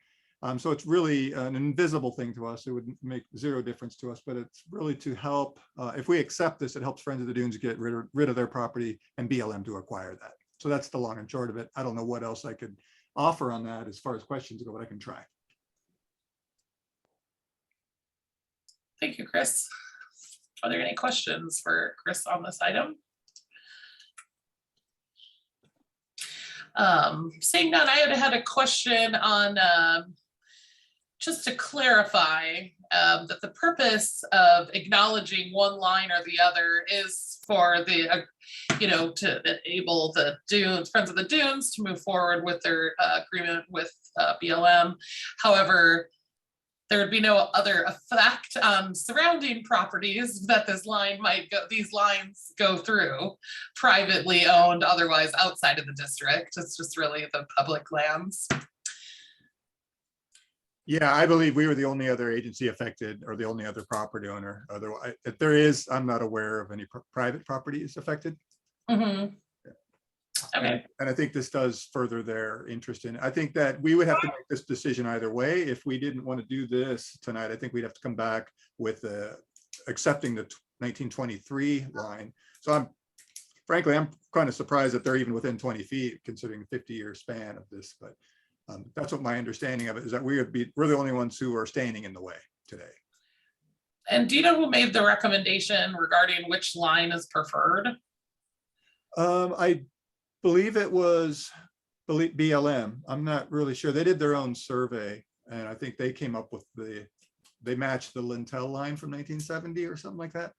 So it's really an invisible thing to us. It would make zero difference to us, but it's really to help. If we accept this, it helps Friends of the Dunes get rid of their property and BLM to acquire that. So that's the long and short of it. I don't know what else I could offer on that as far as questions go, but I can try. Thank you, Chris. Are there any questions for Chris on this item? Seeing none, I had a question on just to clarify that the purpose of acknowledging one line or the other is for the, to enable the Dunes, Friends of the Dunes, to move forward with their agreement with BLM. However, there would be no other effect on surrounding properties that this line might go, these lines go through, privately owned, otherwise outside of the district. It's just really the public lands. Yeah, I believe we were the only other agency affected or the only other property owner. Otherwise, if there is, I'm not aware of any private properties affected. Mm-hmm. Okay. And I think this does further their interest in it. I think that we would have to make this decision either way. If we didn't want to do this tonight, I think we'd have to come back with accepting the 1923 line. So frankly, I'm kind of surprised that they're even within 20 feet considering the 50-year span of this, but that's what my understanding of it is, that we're the only ones who are standing in the way today. And do you know who made the recommendation regarding which line is preferred? I believe it was BLM. I'm not really sure. They did their own survey, and I think they came up with they matched the Lintel line from 1970 or something like that.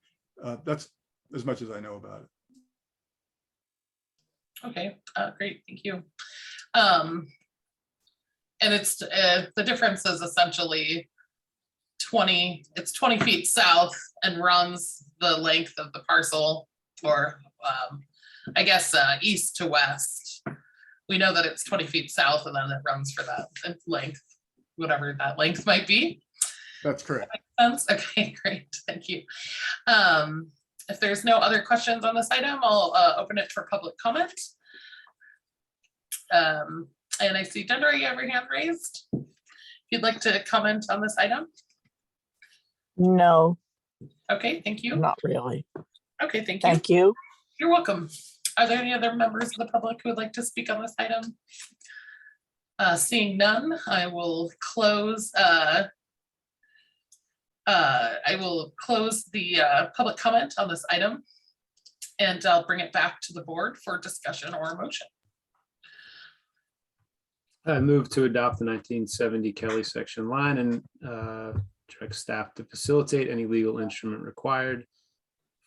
That's as much as I know about it. Okay, great, thank you. And it's the difference is essentially 20 feet south and runs the length of the parcel, or I guess east to west. We know that it's 20 feet south and then it runs for that length, whatever that length might be. That's correct. That makes sense? Okay, great, thank you. If there's no other questions on this item, I'll open it for public comment. And I see Jannetta, you have your hand raised. If you'd like to comment on this item. No, Okay, thank you. not really. Okay, thank you. Thank you. You're welcome. Are there any other members of the public who would like to speak on this item? Seeing none, I will close. I will close the public comment on this item, and I'll bring it back to the board for discussion or a motion. I move to adopt the 1970 Kelly section line and direct staff to facilitate any legal instrument required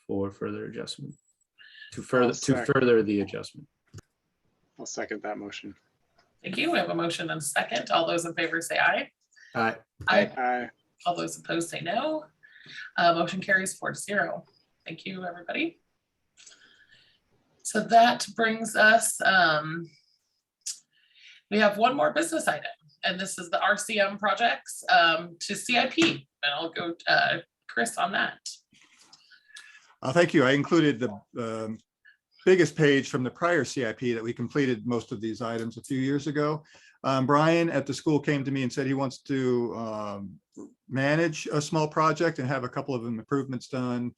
for further adjustment. To further the adjustment. I'll second that motion. Thank you. We have a motion and a second. All those in favor say aye. Aye. Aye. Aye. All those opposed say no. Motion carries 4-0. Thank you, everybody. So that brings us, we have one more business item. and this is the RCM projects to CIP. And I'll go Chris on that. Thank you. I included the biggest page from the prior CIP that we completed most of these items a few years ago. Brian at the school came to me and said he wants to manage a small project and have a couple of improvements done.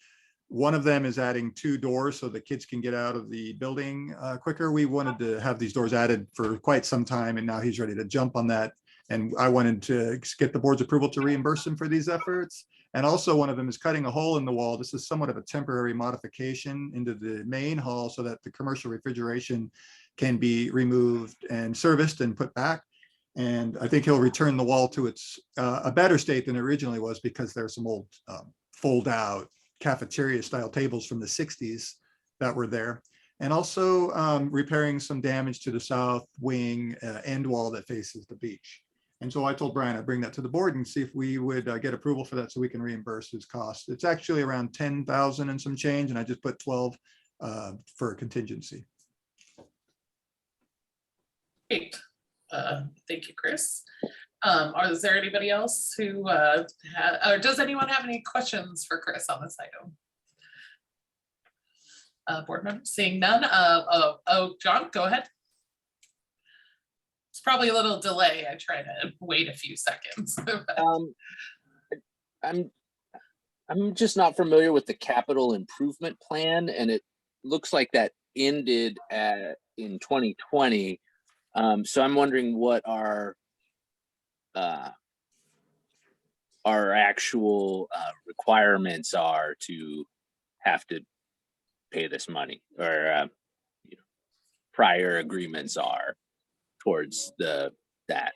One of them is adding 2 doors so the kids can get out of the building quicker. We wanted to have these doors added for quite some time, and now he's ready to jump on that. And I wanted to get the board's approval to reimburse him for these efforts. And also one of them is cutting a hole in the wall. This is somewhat of a temporary modification into the main hall so that the commercial refrigeration can be removed and serviced and put back. And I think he'll return the wall to its a better state than it originally was, because there's some old fold out cafeteria style tables from the 60s that were there. And also repairing some damage to the south wing end wall that faces the beach. And so I told Brian I'd bring that to the board and see if we would get approval for that so we can reimburse his costs. It's actually around 10,000 and some change, and I just put 12 for a contingency. Great. Thank you, Chris. Is there anybody else who, or does anyone have any questions for Chris on this item? Board members, seeing none. John, go ahead. It's probably a little delay. I try to wait a few seconds. I'm just not familiar with the capital improvement plan, and it looks like that ended in 2020. So I'm wondering what our actual requirements are to have to pay this money, or prior agreements are towards that.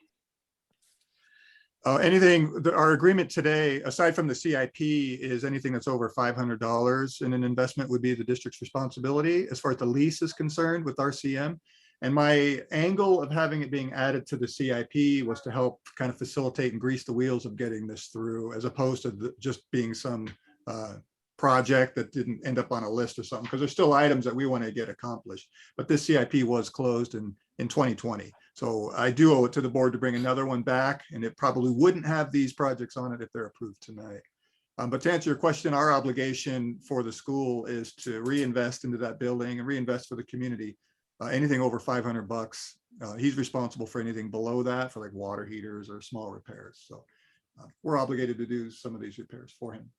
Our agreement today, aside from the CIP, is anything that's over $500 in an investment would be the district's responsibility as far as the lease is concerned with RCM. And my angle of having it being added to the CIP was to help kind of facilitate and grease the wheels of getting this through, as opposed to just being some project that didn't end up on a list or something, because there's still items that we want to get accomplished. But this CIP was closed in 2020. So I do owe it to the board to bring another one back, and it probably wouldn't have these projects on it if they're approved tonight. But to answer your question, our obligation for the school is to reinvest into that building and reinvest for the community. Anything over $500, he's responsible for anything below that, for like water heaters or small repairs. So we're obligated to do some of these repairs for him.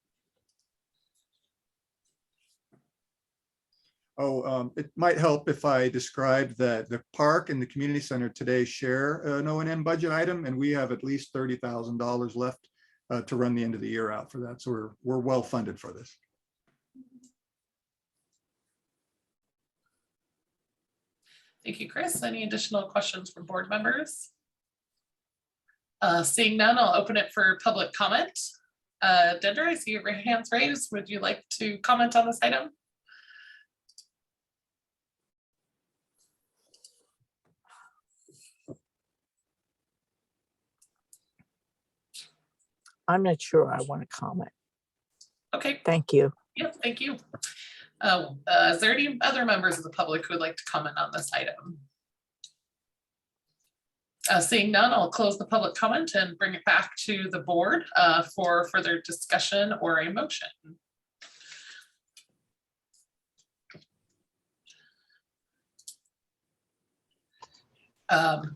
It might help if I described that the park and the community center today share an O&M budget item, and we have at least $30,000 left to run the end of the year out for that. So we're well funded for this. Thank you, Chris. Any additional questions from board members? Seeing none, I'll open it for public comment. Dendra, I see your hands raised. Would you like to comment on this item? I'm not sure I want to comment. Okay. Thank you. Yep, thank you. Is there any other members of the public who would like to comment on this item? Seeing none, I'll close the public comment and bring it back to the board for further discussion or a motion. Go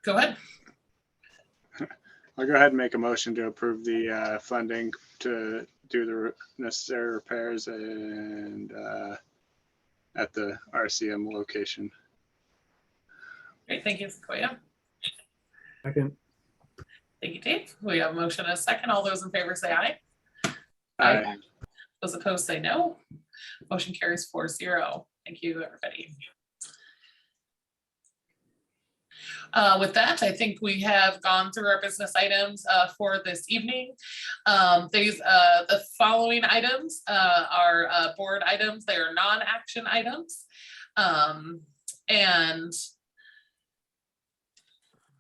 ahead. I'll go ahead and make a motion to approve the funding to do the necessary repairs and at the RCM location. Great, thank you, Sequoia. Second. Thank you, Dave. We have a motion and a second. All those in favor say aye. Aye. Those opposed say no. Motion carries 4-0. Thank you, everybody. With that, I think we have gone through our business items for this evening. The following items are board items. They are non-action items.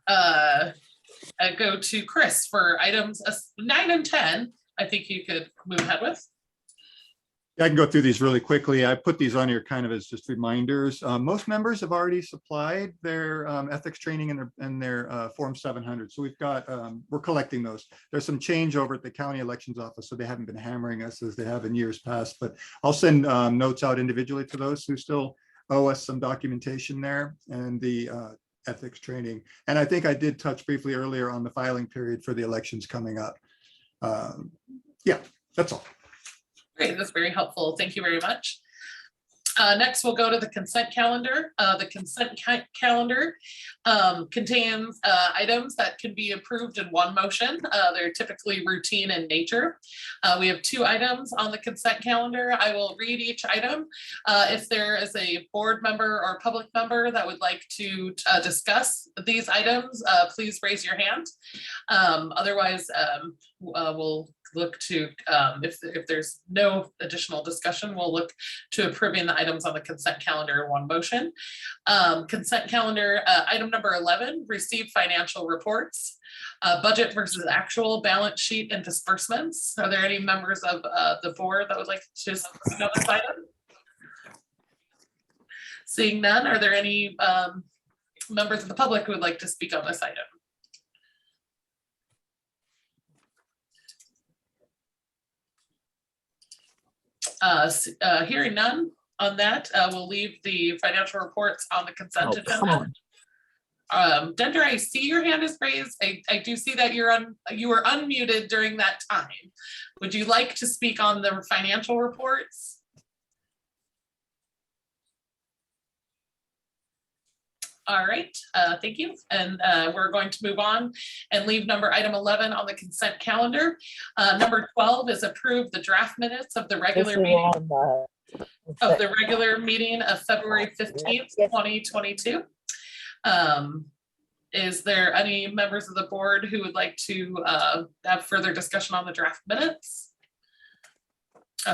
I go to Chris for items 9 and 10. I think you could move ahead with. I can go through these really quickly. I put these on here kind of as just reminders. Most members have already supplied their ethics training and their Form 700. So we've got, we're collecting those. There's some change over at the county elections office, so they haven't been hammering us as they have in years past, but I'll send notes out individually to those who still owe us some documentation there and the ethics training. And I think I did touch briefly earlier on the filing period for the elections coming up. Yeah, that's all. Great, that's very helpful. Thank you very much. Next, we'll go to the consent calendar. The consent calendar contains items that can be approved in one motion. They're typically routine in nature. We have 2 items on the consent calendar. I will read each item. If there is a board member or public member that would like to discuss these items, please raise your hand. Otherwise, we'll look to, if there's no additional discussion, we'll look to approving the items on the consent calendar in one motion. Consent calendar, item number 11, receive financial reports, budget versus actual, balance sheet, and disbursements. Are there any members of the board that would like to speak on this item? Seeing none, are there any members of the public who would like to speak on this item? Hearing none on that, we'll leave the financial reports on the consent agenda. Dendra, I see your hand is raised. I do see that you were unmuted during that time. Would you like to speak on the financial reports? All right, thank you. And we're going to move on and leave item 11 on the consent calendar. Number 12 is approve the draft minutes of the regular meeting of February 15th, 2022. Is there any members of the board who would like to have further discussion on the draft minutes?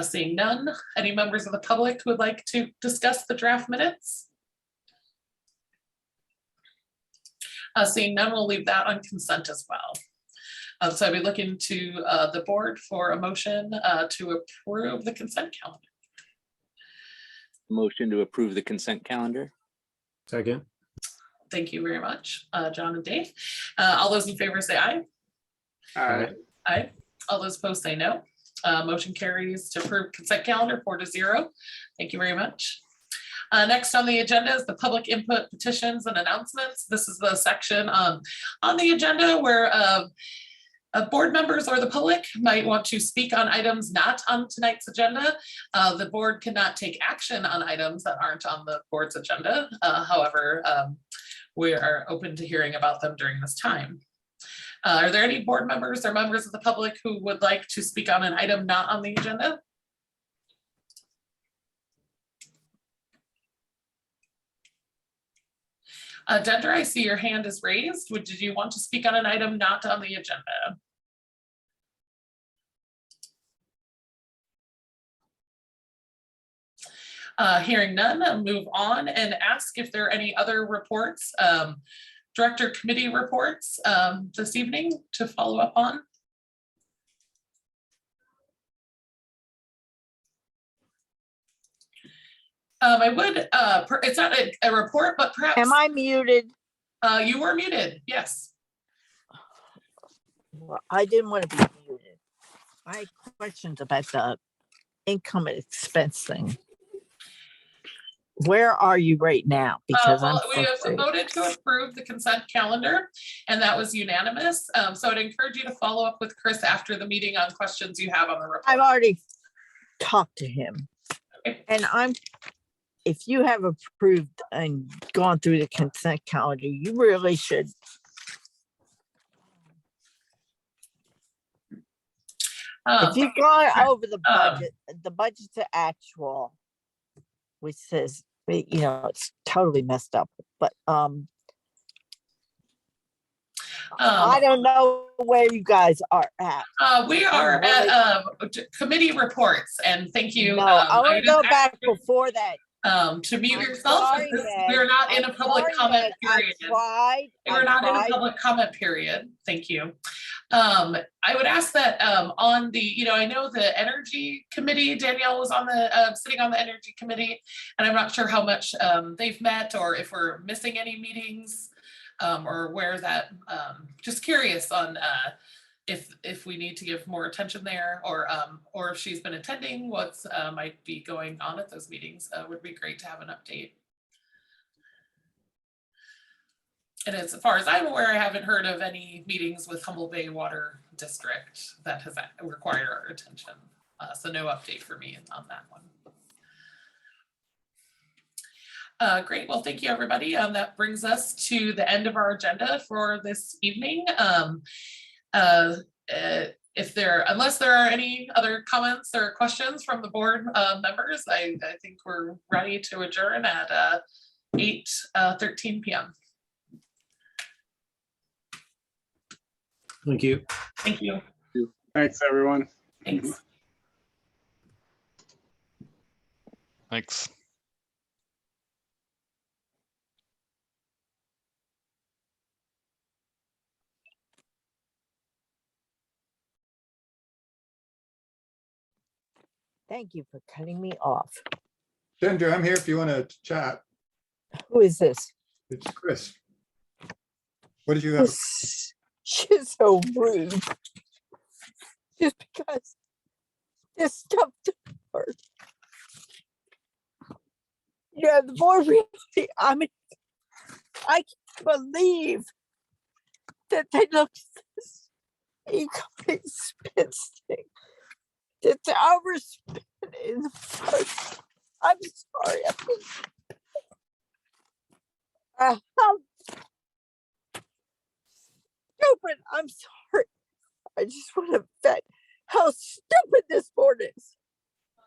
Seeing none. Any members of the public who would like to discuss the draft minutes? Seeing none, we'll leave that on consent as well. So I'll be looking to the board for a motion to approve the consent calendar. Motion to approve the consent calendar. Second. Thank you very much, John and Dave. All those in favor say aye. Aye. Aye. All those opposed say no. Motion carries to approve consent calendar 4-0. Thank you very much. Next on the agenda is the public input, petitions, and announcements. This is the section on the agenda where board members or the public might want to speak on items not on tonight's agenda. The board cannot take action on items that aren't on the board's agenda. However, we are open to hearing about them during this time. Are there any board members or members of the public who would like to speak on an item not on the agenda? Dendra, I see your hand is raised. Did you want to speak on an item not on the agenda? Hearing none, I'll move on and ask if there are any other reports, director committee reports this evening to follow up on. I would, it's not a report, but perhaps. Am I muted? You were muted, yes. Well, I didn't want to be muted. I had questions about the income and expense thing. Where are you right now? Because well, we have voted to approve the consent calendar, and that was unanimous. So I'd encourage you to follow up with Chris after the meeting on questions you have on the report. I've already talked to him. Okay. And if you have approved and gone through the consent calendar, you really should. If you've gone over the budget to actual, which says, you know, it's totally messed up, but I don't know where you guys are at. We are at committee reports, and thank you. No, I want to go back before that. To mute yourself, because we're not in a public comment period. We're not in a public comment period. Thank you. I would ask that on the, I know the energy committee, Danielle was on the, sitting on the energy committee, and I'm not sure how much they've met or if we're missing any meetings or where that, just curious on if we need to give more attention there or if she's been attending, what's might be going on at those meetings. Would be great to have an update. And as far as I'm aware, I haven't heard of any meetings with Humboldt Bay Water District that has required our attention. So no update for me on that one. Great, well, thank you, everybody. That brings us to the end of our agenda for this evening. Unless there are any other comments or questions from the board members, I think we're ready to adjourn at 8:13 p.m. Thank you. Thank you. Thanks, everyone. Thanks. Thanks. Thank you for cutting me off. Ginger, I'm here if you want to chat. Who is this? It's Chris. What did you have? She's so rude. Just because this stuff doesn't work. Yeah, the board really, I mean, I can't believe that they looked at this incoming spits thing. It's overspent in the first. I'm sorry. How stupid. I'm sorry. I just want to vet how stupid this board is.